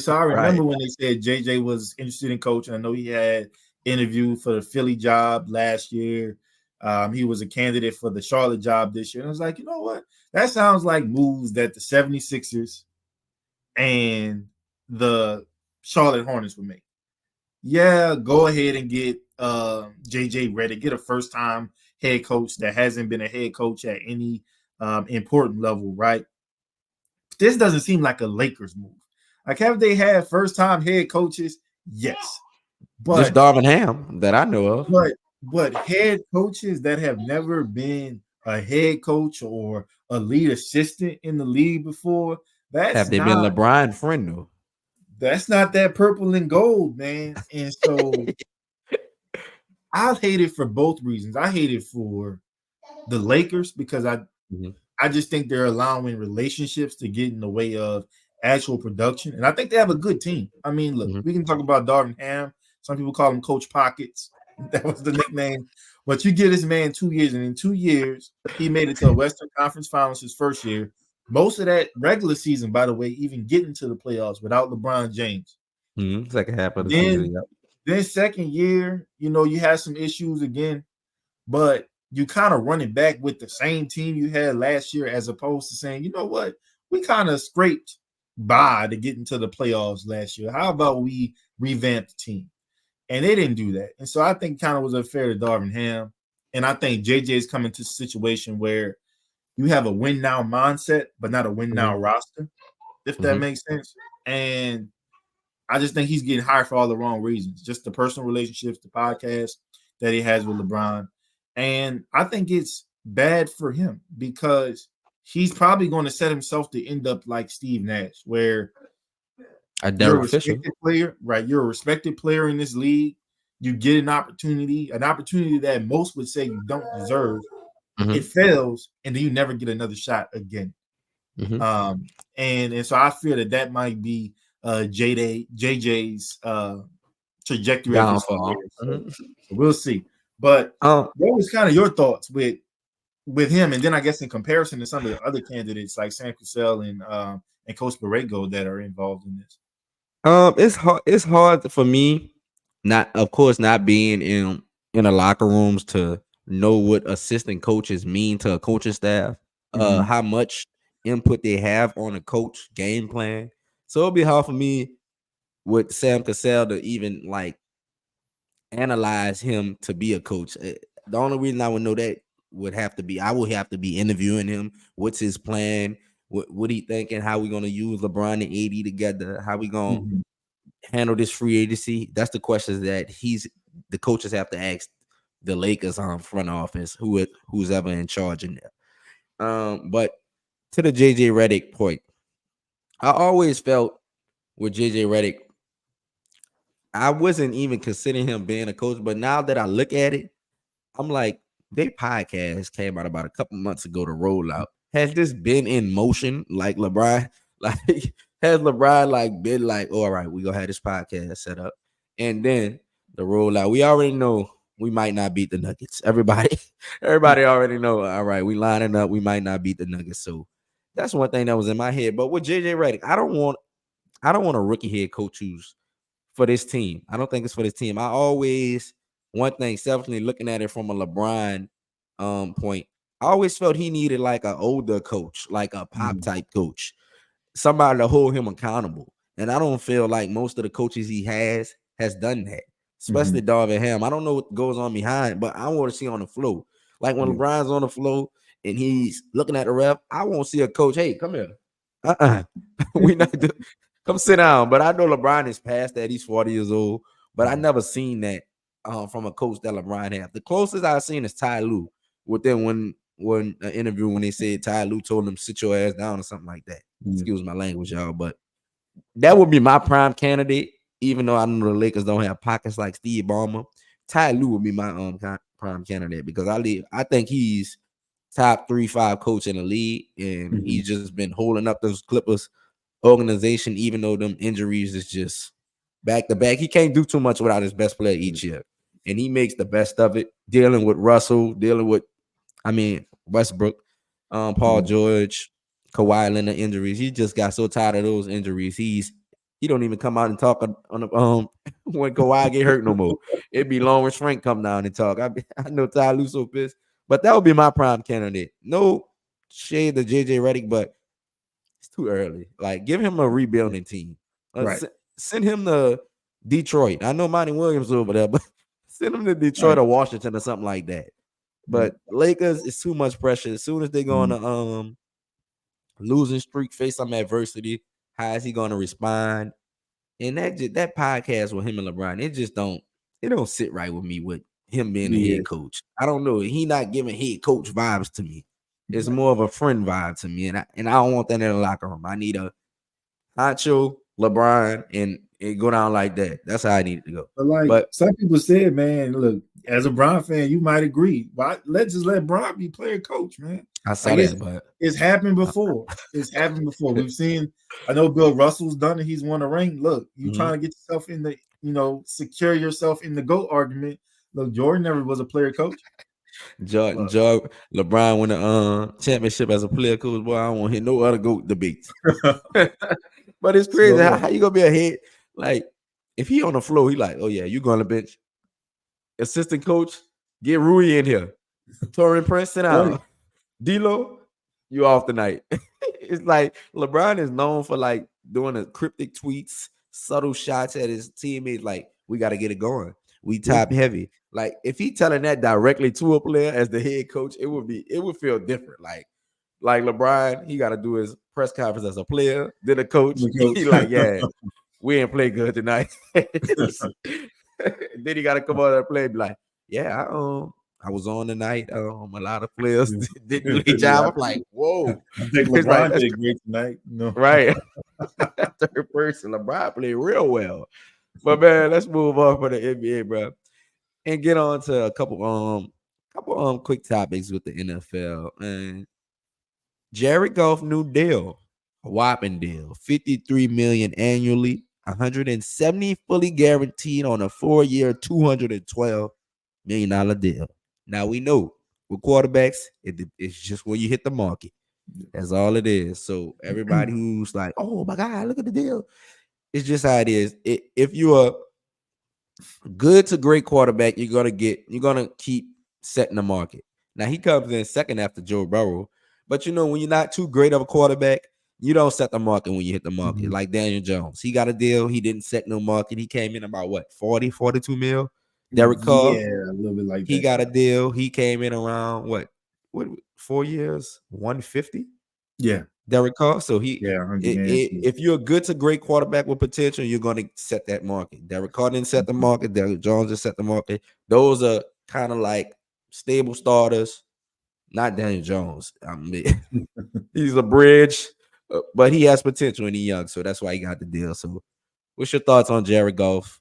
[SPEAKER 2] so I
[SPEAKER 1] Right.
[SPEAKER 2] remember when they said JJ was interested in coaching. I know he had interviewed for the Philly job last year. He was a candidate for the Charlotte job this year. And I was like, you know what? That sounds like moves that the 76ers and the Charlotte Hornets would make. Yeah, go ahead and get JJ Redick, get a first time head coach that hasn't been a head coach at any important level, right? This doesn't seem like a Lakers move. Like, have they had first time head coaches? Yes.
[SPEAKER 1] Just
[SPEAKER 2] But
[SPEAKER 1] Darvin Ham that I know of.
[SPEAKER 2] but head coaches that have never been a head coach or a lead assistant in the league before, that's
[SPEAKER 1] Have they been
[SPEAKER 2] not
[SPEAKER 1] LeBron friend though?
[SPEAKER 2] that's not that purple and gold, man. And so I hate it for both reasons. I hate it for the Lakers because
[SPEAKER 1] Mhm,
[SPEAKER 2] I just think they're allowing relationships to get in the way of actual production. And I think they have a good team. I mean, look,
[SPEAKER 1] mhm,
[SPEAKER 2] we can talk about Darvin Ham. Some people call him Coach Pockets. That was the nickname. But you give this man 2 years, and in 2 years, he made it to a Western Conference Finals his first year. Most of that regular season, by the way, even getting to the playoffs without LeBron James.
[SPEAKER 1] mhm. Second half of the season,
[SPEAKER 2] Then,
[SPEAKER 1] yep.
[SPEAKER 2] then second year, you had some issues again, but you kind of running back with the same team you had last year, as opposed to saying, you know what, we kind of scraped by to get into the playoffs last year. How about we revamp the team? And they didn't do that. And so I think kind of was unfair to Darvin Ham. And I think JJ is coming to a situation where you have a win now mindset, but not a win
[SPEAKER 1] Mhm,
[SPEAKER 2] now roster, if that
[SPEAKER 1] mhm.
[SPEAKER 2] makes sense. And I just think he's getting hired for all the wrong reasons. Just the personal relationships, the podcast that he has with LeBron. And I think it's bad for him because he's probably going to set himself to end up like Steve Nash, where
[SPEAKER 1] A
[SPEAKER 2] you're a
[SPEAKER 1] Derek Fisher.
[SPEAKER 2] respected player, right? You're a respected player in this league. You get an opportunity that most would say you don't deserve. It
[SPEAKER 1] Mhm,
[SPEAKER 2] fails, and then you never get another shot again.
[SPEAKER 1] mhm.
[SPEAKER 2] And so I fear that might be JJ's trajectory of his
[SPEAKER 1] Downfall.
[SPEAKER 2] career. So,
[SPEAKER 1] Mhm.
[SPEAKER 2] so we'll see. But
[SPEAKER 1] Um,
[SPEAKER 2] what was kind of your thoughts with him, and then I guess in comparison to some of the other candidates like Sam Cassell and Coach Borrego that are involved in this?
[SPEAKER 1] it's hard. It's hard for me, not of course, not being in the locker rooms to know what assistant coaches mean to a coaching staff.
[SPEAKER 2] Mm-hmm.
[SPEAKER 1] How much input they have on a coach game plan. So it'll be hard for me with Sam Cassell to even like analyze him to be a coach. The only reason I would know that would have to be I would have to be interviewing him. What's his plan? What he thinking? How we gonna use LeBron and AD together? How we gonna
[SPEAKER 2] Mm-hmm.
[SPEAKER 1] handle this free agency? That's the questions that the coaches have to ask the Lakers front office, who's ever in charge in there. But to the JJ Redick point, I always felt with JJ Redick, I wasn't even considering him being a coach, but now that I look at it, I'm like, their podcast came out about a couple months ago to roll out. Has this been in motion like LeBron? Like, has LeBron like been like, oh, all right, we gonna have this podcast set up, and then the rollout. We already know we might not beat the Nuggets. Everybody, everybody already know. All right, we lining up. We might not beat the Nuggets. So that's one thing that was in my head. But with JJ Redick, I don't want a rookie head coach who's for this team. I don't think it's for this team. I always one thing, definitely looking at it from a LeBron point. I always felt he needed like an older coach, like a pop
[SPEAKER 2] Mhm.
[SPEAKER 1] type coach, somebody to hold him accountable. And I don't feel like most of the coaches he has done that, especially
[SPEAKER 2] Mhm.
[SPEAKER 1] Darvin Ham. I don't know what goes on behind, but I want to see on the floor. Like when
[SPEAKER 2] Yeah.
[SPEAKER 1] LeBron's on the floor and he's looking at the ref, I won't see a coach. Hey, come here. We not do, come sit down. But I know LeBron is past that. He's 40 years old. But I
[SPEAKER 2] Mhm.
[SPEAKER 1] never seen that from a coach that LeBron have. The closest I've seen is Ty Lue. With them when an interview when they said Ty Lue told him sit your ass down or something like that.
[SPEAKER 2] Mhm.
[SPEAKER 1] Excuse my language, y'all. But that would be my prime candidate. Even though I know the Lakers don't have pockets like Steve Ballmer, Ty Lue would be my prime candidate because I think he's top 3-5 coach in the league, and
[SPEAKER 2] Mhm.
[SPEAKER 1] he's just been holding up those Clippers organization, even though them injuries is just back to back. He can't do too much without his best player
[SPEAKER 2] Yeah.
[SPEAKER 1] each year. And he makes the best of it, dealing with Russell, dealing with, Westbrook, Paul
[SPEAKER 2] Mhm.
[SPEAKER 1] George, Kawhi Leonard injuries. He just got so tired of those injuries. He don't even come out and talk on the when Kawhi get hurt no more. It'd be Lawrence Frank come down and talk. I know Ty Lue so pissed, but that would be my prime candidate. No shade to JJ Redick, but it's too early. Like, give him a
[SPEAKER 2] Yeah.
[SPEAKER 1] rebuilding team.
[SPEAKER 2] Right.
[SPEAKER 1] Send him to Detroit. I know Monty Williams over there, but send him to Detroit
[SPEAKER 2] Right.
[SPEAKER 1] or Washington or something like that.
[SPEAKER 2] Yeah.
[SPEAKER 1] But Lakers is too much pressure. As soon as they go on
[SPEAKER 2] Mhm.
[SPEAKER 1] a losing streak, face some adversity, how is he going to respond? And that podcast with him and LeBron, it don't sit right with me with him being the
[SPEAKER 2] Yeah.
[SPEAKER 1] head coach. I don't know. He not giving head coach vibes to me. It's
[SPEAKER 2] Right.
[SPEAKER 1] more of a friend vibe to me, and I don't want that in the locker room. I need a Honcho, LeBron, and it go down like that. That's how I need it to go.
[SPEAKER 2] But like
[SPEAKER 1] But
[SPEAKER 2] some people said, man, look, as a Bron fan, you might agree. Why let's just let Bron be player coach, man.
[SPEAKER 1] I
[SPEAKER 2] Like
[SPEAKER 1] saw that, but
[SPEAKER 2] it's happened before. It's happened before. We've seen. I know Bill Russell's done it. He's won a ring. Look, you
[SPEAKER 1] mhm.
[SPEAKER 2] trying to get yourself in the, secure yourself in the GOAT argument. Look, Jordan never was a player coach. Look,
[SPEAKER 1] LeBron won the championship as a player coach. Boy, I don't want to hear no other GOAT debates. But it's
[SPEAKER 2] so
[SPEAKER 1] crazy. How,
[SPEAKER 2] look,
[SPEAKER 1] how you gonna be a head? Like, if he on the floor, he like, oh yeah, you going to bench. Assistant coach, get Rui in here. Torin Prince, sit
[SPEAKER 2] right.
[SPEAKER 1] down. D'Lo, you off tonight. It's like LeBron is known for like doing the cryptic tweets, subtle shots at his teammates. Like, we got to get it going. We
[SPEAKER 2] Yeah.
[SPEAKER 1] top heavy. Like, if he telling that directly to a player as the head coach, it would feel different. Like LeBron, he got to do his press conference as a player, then a coach.
[SPEAKER 2] The
[SPEAKER 1] He like,
[SPEAKER 2] coach.
[SPEAKER 1] yeah, we ain't play good tonight. Then he got to come out and play. And be like, yeah, I was on tonight. A lot of players didn't do their
[SPEAKER 2] Yeah,
[SPEAKER 1] job. I'm like, whoa.
[SPEAKER 2] I think
[SPEAKER 1] It's like
[SPEAKER 2] LeBron
[SPEAKER 1] that's
[SPEAKER 2] did great tonight. No.
[SPEAKER 1] right. Third person, LeBron played real well. But man, let's move on for the NBA, bro, and get on to a couple quick topics with the NFL. And Jared Goff new deal, a whopping deal, 53 million annually, 170 fully guaranteed on a 4-year, $212 million deal. Now we know with quarterbacks, it's just when you hit the market. That's all it is. So everybody who's like, "Oh my God, look at the deal," it's just how it is. If you're a good to great quarterback, you're gonna keep setting the market. Now he comes in second after Joe Burrow, but when you're not too great of a quarterback, you don't set the market when you hit the market.
[SPEAKER 2] Mhm.
[SPEAKER 1] Like Daniel Jones, he got a deal. He didn't set no market. He came in about what 40, 42 mil. Derek Carr,
[SPEAKER 2] Yeah, a little bit like
[SPEAKER 1] he
[SPEAKER 2] that.
[SPEAKER 1] got a deal. He came in around what 4 years, 150.
[SPEAKER 2] Yeah,
[SPEAKER 1] Derek Carr. So
[SPEAKER 2] yeah, 100 guaranteed.
[SPEAKER 1] if you're a good to great quarterback with potential, you're going to set that market. Derek Carr didn't set the market. Derek Jones just set the market. Those are kind of like stable starters. Not Daniel Jones. I mean, he's a bridge, but he has potential and he's young, so that's why he got the deal. So, what's your thoughts on Jared Goff?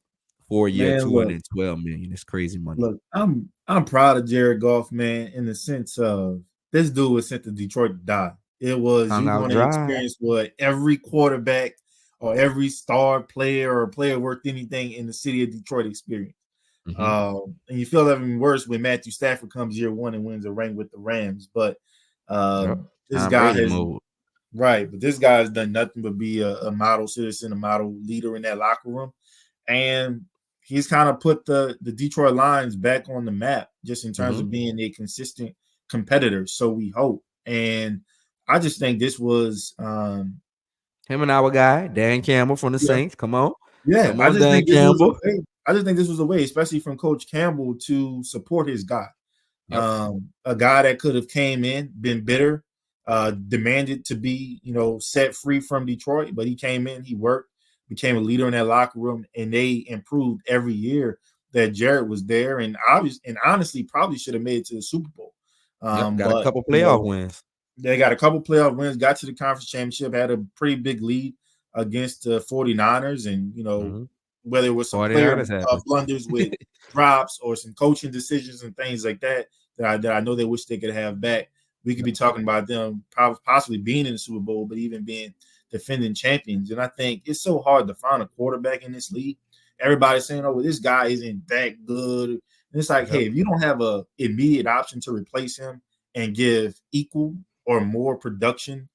[SPEAKER 1] 4 year,
[SPEAKER 2] Man, look,
[SPEAKER 1] 212 million. It's crazy money.
[SPEAKER 2] look, I'm proud of Jared Goff, man, in the sense of this dude was sent to Detroit to die. It was
[SPEAKER 1] Hung
[SPEAKER 2] you
[SPEAKER 1] out
[SPEAKER 2] want to
[SPEAKER 1] dry.
[SPEAKER 2] experience what every quarterback or every star player or player worth anything in the city of Detroit experienced.
[SPEAKER 1] Mm-hmm.
[SPEAKER 2] And you feel even worse when Matthew Stafford comes year one and wins a ring with the Rams. But
[SPEAKER 1] Yep.
[SPEAKER 2] this
[SPEAKER 1] Tom
[SPEAKER 2] guy
[SPEAKER 1] Brady
[SPEAKER 2] has
[SPEAKER 1] mode.
[SPEAKER 2] right, but this guy has done nothing but be a model citizen, a model leader in that locker room. and he's kind of put the Detroit Lions back on the map just in terms
[SPEAKER 1] Mm-hmm.
[SPEAKER 2] of being a consistent competitor. So we hope, and I just think this was,
[SPEAKER 1] Him and our guy Dan Campbell from the
[SPEAKER 2] yeah,
[SPEAKER 1] Saints. Come on,
[SPEAKER 2] yeah.
[SPEAKER 1] come
[SPEAKER 2] I
[SPEAKER 1] on,
[SPEAKER 2] just
[SPEAKER 1] Dan
[SPEAKER 2] think this was
[SPEAKER 1] Campbell.
[SPEAKER 2] a way. I just think this was a way, especially from Coach Campbell, to support his guy.
[SPEAKER 1] Yep.
[SPEAKER 2] A guy that could have came in, been bitter, demanded to be, set free from Detroit, but he came in, he worked, became a leader in that locker room, and they improved every year that Jared was there, and honestly, probably should have made it to the Super Bowl.
[SPEAKER 1] Yep. Got a
[SPEAKER 2] But
[SPEAKER 1] couple playoff wins.
[SPEAKER 2] they got a couple playoff wins, got to the conference championship, had a pretty big lead against the 49ers. And,
[SPEAKER 1] Mm-hmm.
[SPEAKER 2] whether it was some player
[SPEAKER 1] 49ers happened.
[SPEAKER 2] blunders with drops or some coaching decisions and things like that I know they wish they could have back, we could be talking about them possibly being in the Super Bowl, but even being defending champions. And I think it's so hard to find a quarterback in this league. Everybody's saying, oh, well, this guy isn't that good. And it's like,
[SPEAKER 1] Yep.
[SPEAKER 2] hey, if you don't have a immediate option to replace him and give equal or more production,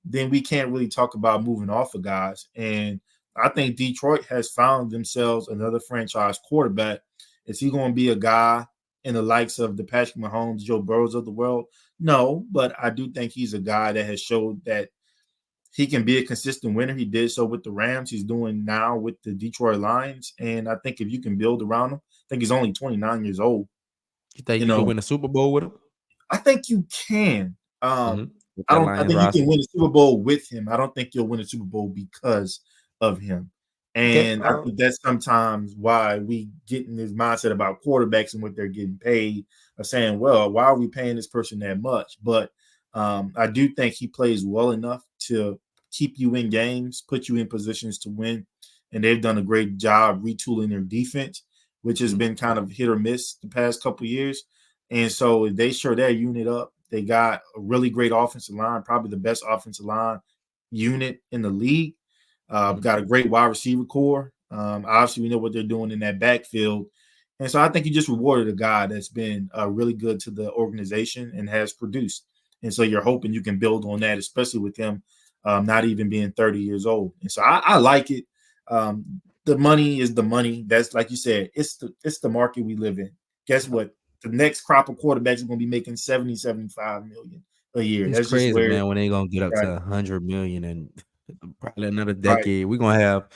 [SPEAKER 2] then we can't really talk about moving off of guys. And I think Detroit has found themselves another franchise quarterback. Is he going to be a guy in the likes of the Patrick Mahomes, Joe Burrows of the world? No, but I do think he's a guy that has showed that he can be a consistent winner. He did so with the Rams. He's doing now with the Detroit Lions. And I think if you can build around him, I think he's only 29 years old.
[SPEAKER 1] You think
[SPEAKER 2] You
[SPEAKER 1] you could
[SPEAKER 2] know,
[SPEAKER 1] win a Super Bowl with him?
[SPEAKER 2] I think you can.
[SPEAKER 1] Mm-hmm. With
[SPEAKER 2] I
[SPEAKER 1] that
[SPEAKER 2] don't. I
[SPEAKER 1] Lions
[SPEAKER 2] think you
[SPEAKER 1] roster.
[SPEAKER 2] can win a Super Bowl with him. I don't think you'll win a Super Bowl because of him.
[SPEAKER 1] Okay.
[SPEAKER 2] And I think that's sometimes why we get in this mindset about quarterbacks and what they're getting paid, of saying, "Well, why are we paying this person that much?" But I do think he plays well enough to keep you in games, put you in positions to win. And they've done a great job retooling their defense, which has
[SPEAKER 1] Mm-hmm.
[SPEAKER 2] been kind of hit or miss the past couple of years. And so they shore that unit up. They got a really great offensive line, probably the best offensive line unit in the league.
[SPEAKER 1] Mm-hmm.
[SPEAKER 2] Got a great wide receiver core. Obviously, we know what they're doing in that backfield. And so I think you just rewarded a guy that's been really good to the organization and has produced. And so you're hoping you can build on that, especially with him not even being 30 years old. And so I like it. The money is the money. That's, like you said, it's the market we live in. Guess what? The next crop of quarterbacks are going to be making 70, 75 million a year.
[SPEAKER 1] It's
[SPEAKER 2] That's just
[SPEAKER 1] crazy,
[SPEAKER 2] where,
[SPEAKER 1] man, when they gonna get up
[SPEAKER 2] right,
[SPEAKER 1] to 100 million and probably another
[SPEAKER 2] right.
[SPEAKER 1] decade. We're gonna have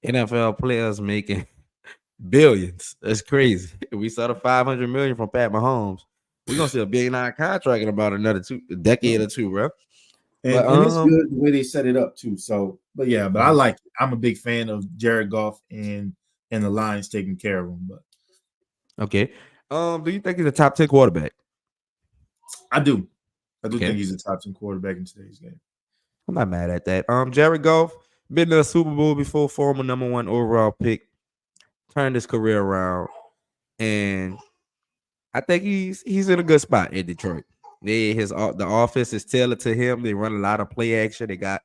[SPEAKER 1] NFL players making billions. That's crazy. We saw the 500 million from Pat Mahomes. We're gonna see a $1 billion contract in about another decade or two, bro. But
[SPEAKER 2] And it's good the way they set it up too. So, but yeah, but I
[SPEAKER 1] mhm.
[SPEAKER 2] like it. I'm a big fan of Jared Goff and the Lions taking care of him. But
[SPEAKER 1] Okay. Do you think he's a top 10 quarterback?
[SPEAKER 2] I do. I do think
[SPEAKER 1] Okay.
[SPEAKER 2] he's a top 10 quarterback in today's game.
[SPEAKER 1] I'm not mad at that. Jared Goff, been to a Super Bowl before, former #1 overall pick, turned his career around, and I think he's in a good spot in Detroit. The offense is tailored to him. They run a lot of play action. They got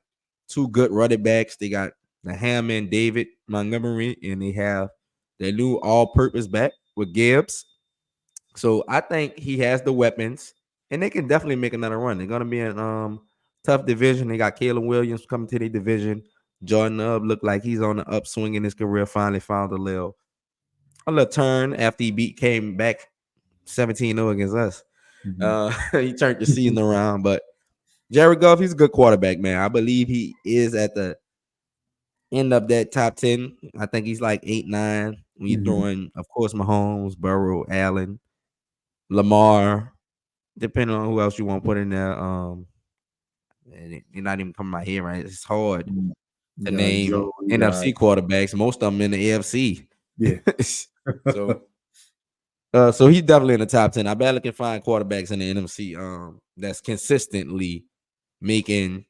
[SPEAKER 1] two good running backs. They got the Hammond, David Montgomery, and they have their new all-purpose back with Gibbs. So I think he has the weapons, and they can definitely make another run. They're gonna be in tough division. They got Caleb Williams coming to the division. Jordan Love looked like he's on the upswing in his career. Finally found a little turn after came back 17-0 against us.
[SPEAKER 2] Mhm.
[SPEAKER 1] He turned the season around, but Jared Goff, he's a good quarterback, man. I believe he is at the end of that top 10. I think he's like 8, 9. When you're
[SPEAKER 2] Mhm.
[SPEAKER 1] throwing, of course, Mahomes, Burrow, Allen, Lamar, depending on who else you want to put in there. You're not even coming my head right. It's hard
[SPEAKER 2] Mhm.
[SPEAKER 1] to
[SPEAKER 2] You got
[SPEAKER 1] name
[SPEAKER 2] Joe. You got,
[SPEAKER 1] NFC quarterbacks. Most of them in the AFC.
[SPEAKER 2] yeah.
[SPEAKER 1] so so he's definitely in the top 10. I barely can find quarterbacks in the NFC that's consistently making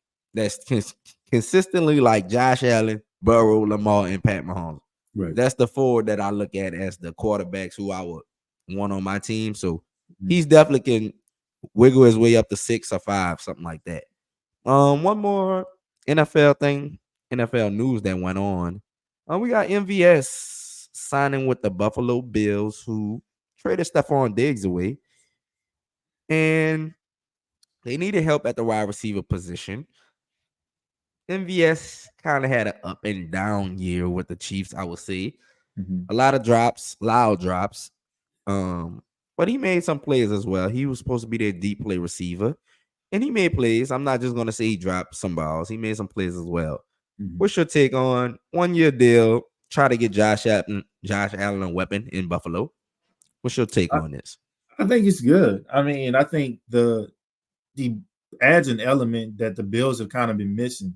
[SPEAKER 1] consistently like Josh Allen, Burrow, Lamar, and Pat Mahomes.
[SPEAKER 2] Right.
[SPEAKER 1] That's the four that I look at as the quarterbacks who I would want on my team. So
[SPEAKER 2] Mhm.
[SPEAKER 1] he's definitely can wiggle his way up to 6 or 5, something like that. One more NFL thing, NFL news that went on. We got MVS signing with the Buffalo Bills, who traded Stephon Diggs away, and they needed help at the wide receiver position. MVS kind of had an up and down year with the Chiefs, I would say.
[SPEAKER 2] Mhm.
[SPEAKER 1] A lot of drops, loud drops. But he made some plays as well. He was supposed to be their deep play receiver, and he made plays. I'm not just gonna say he dropped some balls. He made some plays as well.
[SPEAKER 2] Mhm.
[SPEAKER 1] What's your take on 1 year deal? Try to get Josh Allen a weapon in Buffalo. What's your take
[SPEAKER 2] I,
[SPEAKER 1] on this?
[SPEAKER 2] I think it's good. I mean, I think the adds an element that the Bills have kind of been missing,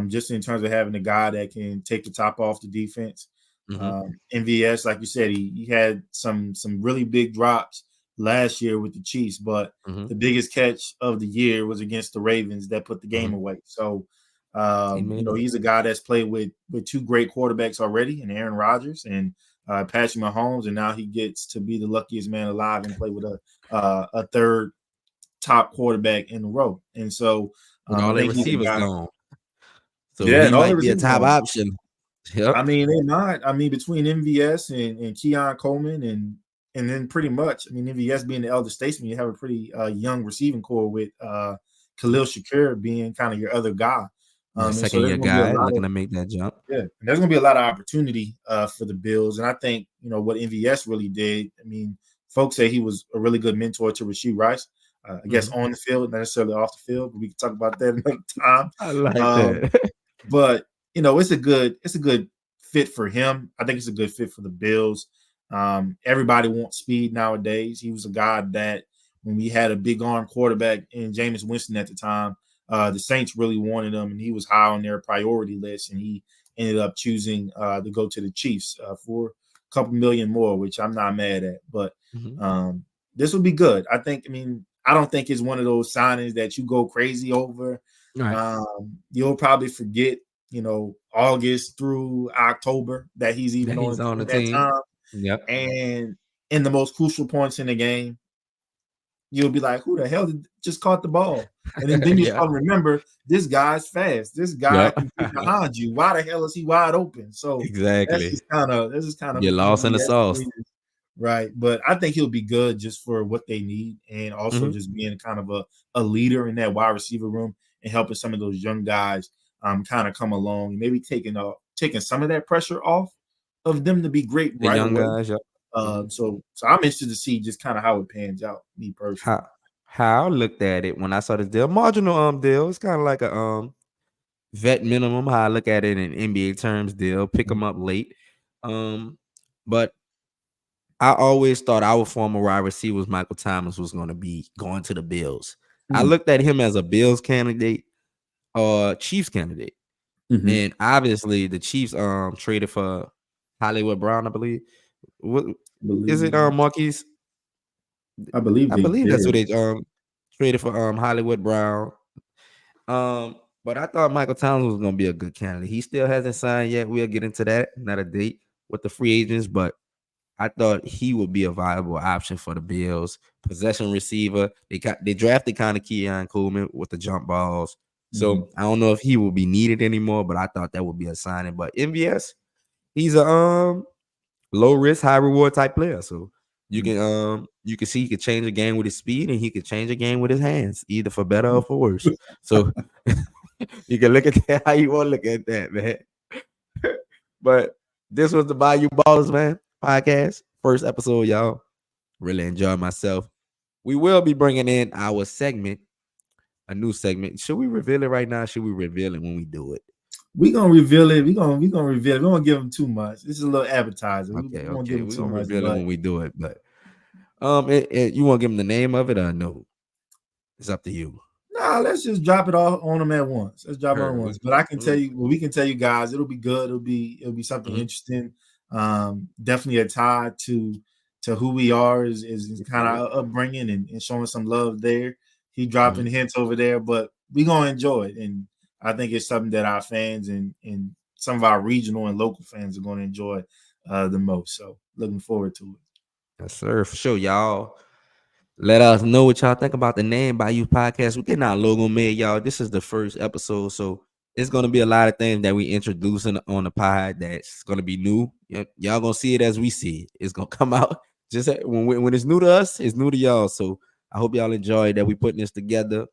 [SPEAKER 2] just in terms of having a guy that can take the top off the defense.
[SPEAKER 1] Mm-hmm.
[SPEAKER 2] MVS, like you said, he had some really big drops last year with the Chiefs, but
[SPEAKER 1] Mm-hmm.
[SPEAKER 2] the biggest catch of the year was against the Ravens that put the game
[SPEAKER 1] Mm-hmm.
[SPEAKER 2] away. So,
[SPEAKER 1] He made it.
[SPEAKER 2] he's a guy that's played with two great quarterbacks already, and Aaron Rodgers and Patrick Mahomes, and now he gets to be the luckiest man alive and play with a third top quarterback in a row. And so
[SPEAKER 1] With
[SPEAKER 2] I
[SPEAKER 1] all their
[SPEAKER 2] think he's a
[SPEAKER 1] receivers
[SPEAKER 2] guy.
[SPEAKER 1] gone, so
[SPEAKER 2] Yeah,
[SPEAKER 1] he
[SPEAKER 2] and all the
[SPEAKER 1] might be a
[SPEAKER 2] receivers
[SPEAKER 1] top
[SPEAKER 2] gone.
[SPEAKER 1] option. Yep.
[SPEAKER 2] I mean, they not. I mean, between MVS and Keon Coleman and then pretty much, I mean, MVS being the elder statesman, you have a pretty young receiving core with Khalil Shakir being kind of your other guy.
[SPEAKER 1] Yeah,
[SPEAKER 2] And so
[SPEAKER 1] second
[SPEAKER 2] there's
[SPEAKER 1] year
[SPEAKER 2] going to be a
[SPEAKER 1] guy
[SPEAKER 2] lot
[SPEAKER 1] looking
[SPEAKER 2] of
[SPEAKER 1] to make that jump.
[SPEAKER 2] yeah, and there's going to be a lot of opportunity for the Bills. And I think what MVS really did. I mean, folks say he was a really good mentor to Rasheed Rice. I guess
[SPEAKER 1] Mm-hmm.
[SPEAKER 2] on the field, not necessarily off the field, but we can talk about that another time.
[SPEAKER 1] I like
[SPEAKER 2] Um,
[SPEAKER 1] that.
[SPEAKER 2] but it's a good fit for him. I think it's a good fit for the Bills. Everybody wants speed nowadays. He was a guy that when we had a big arm quarterback in Jameis Winston at the time, the Saints really wanted him, and he was high on their priority list. And he ended up choosing to go to the Chiefs for a couple million more, which I'm not mad at. But
[SPEAKER 1] Mm-hmm.
[SPEAKER 2] this will be good. I think. I mean, I don't think it's one of those signings that you go crazy over.
[SPEAKER 1] All right.
[SPEAKER 2] You'll probably forget, August through October that he's even
[SPEAKER 1] That
[SPEAKER 2] on
[SPEAKER 1] he's
[SPEAKER 2] the
[SPEAKER 1] on
[SPEAKER 2] team
[SPEAKER 1] the
[SPEAKER 2] at that
[SPEAKER 1] team.
[SPEAKER 2] time.
[SPEAKER 1] Yep.
[SPEAKER 2] And in the most crucial points in the game, you'll be like, who the hell just caught the ball? And then you
[SPEAKER 1] Yeah.
[SPEAKER 2] start to remember this guy's fast. This guy
[SPEAKER 1] Yep.
[SPEAKER 2] can get behind you. Why the hell is he wide open? So
[SPEAKER 1] Exactly.
[SPEAKER 2] this is kind of
[SPEAKER 1] Get lost in the
[SPEAKER 2] MVS
[SPEAKER 1] sauce.
[SPEAKER 2] right. But I think he'll be good just for what they need, and also
[SPEAKER 1] Mm-hmm.
[SPEAKER 2] just being kind of a leader in that wide receiver room and helping some of those young guys kind of come along and maybe taking some of that pressure off of them to be great
[SPEAKER 1] The
[SPEAKER 2] right
[SPEAKER 1] young
[SPEAKER 2] away.
[SPEAKER 1] guys. Yep. Mm-hmm.
[SPEAKER 2] So I'm interested to see just kind of how it pans out, me personally.
[SPEAKER 1] How I looked at it when I saw this deal, marginal deal. It's kind of like a vet minimum. How I look at it in NBA terms, deal. Pick them up late. But I always thought our former wide receiver Michael Thomas was going to be going to the Bills. I
[SPEAKER 2] Mm-hmm.
[SPEAKER 1] looked at him as a Bills candidate or Chiefs candidate,
[SPEAKER 2] Mm-hmm.
[SPEAKER 1] and obviously the Chiefs traded for Hollywood Brown, I believe. What is it?
[SPEAKER 2] Believe
[SPEAKER 1] Marquise?
[SPEAKER 2] I believe
[SPEAKER 1] I
[SPEAKER 2] they
[SPEAKER 1] believe that's what
[SPEAKER 2] did.
[SPEAKER 1] they traded for Hollywood Brown. But I thought Michael Thomas was gonna be a good candidate. He still hasn't signed yet. We'll get into that, not a date with the free agents, but I thought he would be a viable option for the Bills. Possession receiver. They drafted kind of Keon Coleman with the jump balls.
[SPEAKER 2] Mm-hmm.
[SPEAKER 1] So I don't know if he will be needed anymore, but I thought that would be a signing. But MVS, he's a low risk, high reward type player. So you can see he could change a game with his speed and he could change a game with his hands, either for better or for worse. So you can look at that how you want to look at that, man. But this was the Bayou Ballers, man, podcast. First episode, y'all. Really enjoyed myself. We will be bringing in our segment, a new segment. Should we reveal it right now? Should we reveal it when we do it?
[SPEAKER 2] We gonna reveal it. We gonna reveal it. We don't give them too much. This is a little appetizer. We
[SPEAKER 1] Okay,
[SPEAKER 2] won't give
[SPEAKER 1] okay.
[SPEAKER 2] them
[SPEAKER 1] We're
[SPEAKER 2] too
[SPEAKER 1] gonna
[SPEAKER 2] much,
[SPEAKER 1] reveal it
[SPEAKER 2] but
[SPEAKER 1] when we do it. But you want to give them the name of it or no? It's up to you.
[SPEAKER 2] nah, let's just drop it all on them at once. Let's drop it on
[SPEAKER 1] Sure.
[SPEAKER 2] once. But I can tell you, well, we can tell you guys, it'll be good. It'll be something
[SPEAKER 1] Mhm.
[SPEAKER 2] interesting. Definitely a tie to who we are is kind of upbringing and showing some love there. He dropping
[SPEAKER 1] Mhm.
[SPEAKER 2] hints over there, but we gonna enjoy it, and I think it's something that our fans and some of our regional and local fans are going to enjoy the most. So looking forward to it.
[SPEAKER 1] Yes, sir. For sure, y'all. Let us know what y'all think about the name Bayou Podcast. We're getting our logo made, y'all. This is the first episode, so it's gonna be a lot of things that we introducing on the pod that's gonna be new. Y'all gonna see it as we see it. It's gonna come out just when it's new to us, it's new to y'all. So I hope y'all enjoy that we putting this together.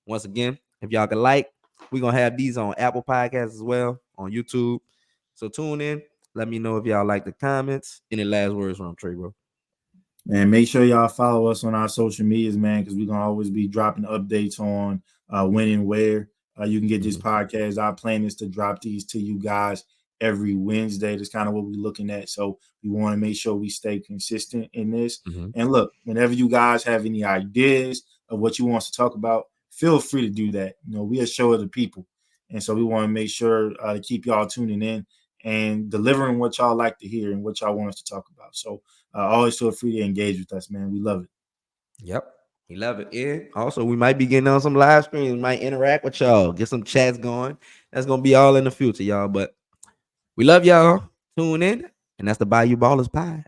[SPEAKER 1] Once again, if y'all can like, we're gonna have these on Apple Podcasts as well on YouTube. So tune in. Let me know if y'all like the comments. Any last words from Trey, bro?
[SPEAKER 2] And make sure y'all follow us on our social medias, man, because we're gonna always be dropping updates on when and where you can get this
[SPEAKER 1] Mhm.
[SPEAKER 2] podcast. Our plan is to drop these to you guys every Wednesday. That's kind of what we're looking at. So we want to make sure we stay consistent in this.
[SPEAKER 1] Mhm.
[SPEAKER 2] And look, whenever you guys have any ideas of what you want us to talk about, feel free to do that. You know, we are a show of the people, and so we want to make sure to keep y'all tuning in and delivering what y'all like to hear and what y'all want us to talk about. So always feel free to engage with us, man. We love it.
[SPEAKER 1] Yep. We love it. And also, we might be getting on some live streams, we might interact with y'all, get some chats going. That's gonna be all in the future, y'all. But we love y'all. Tune in, and that's the Bayou Ballers Pie.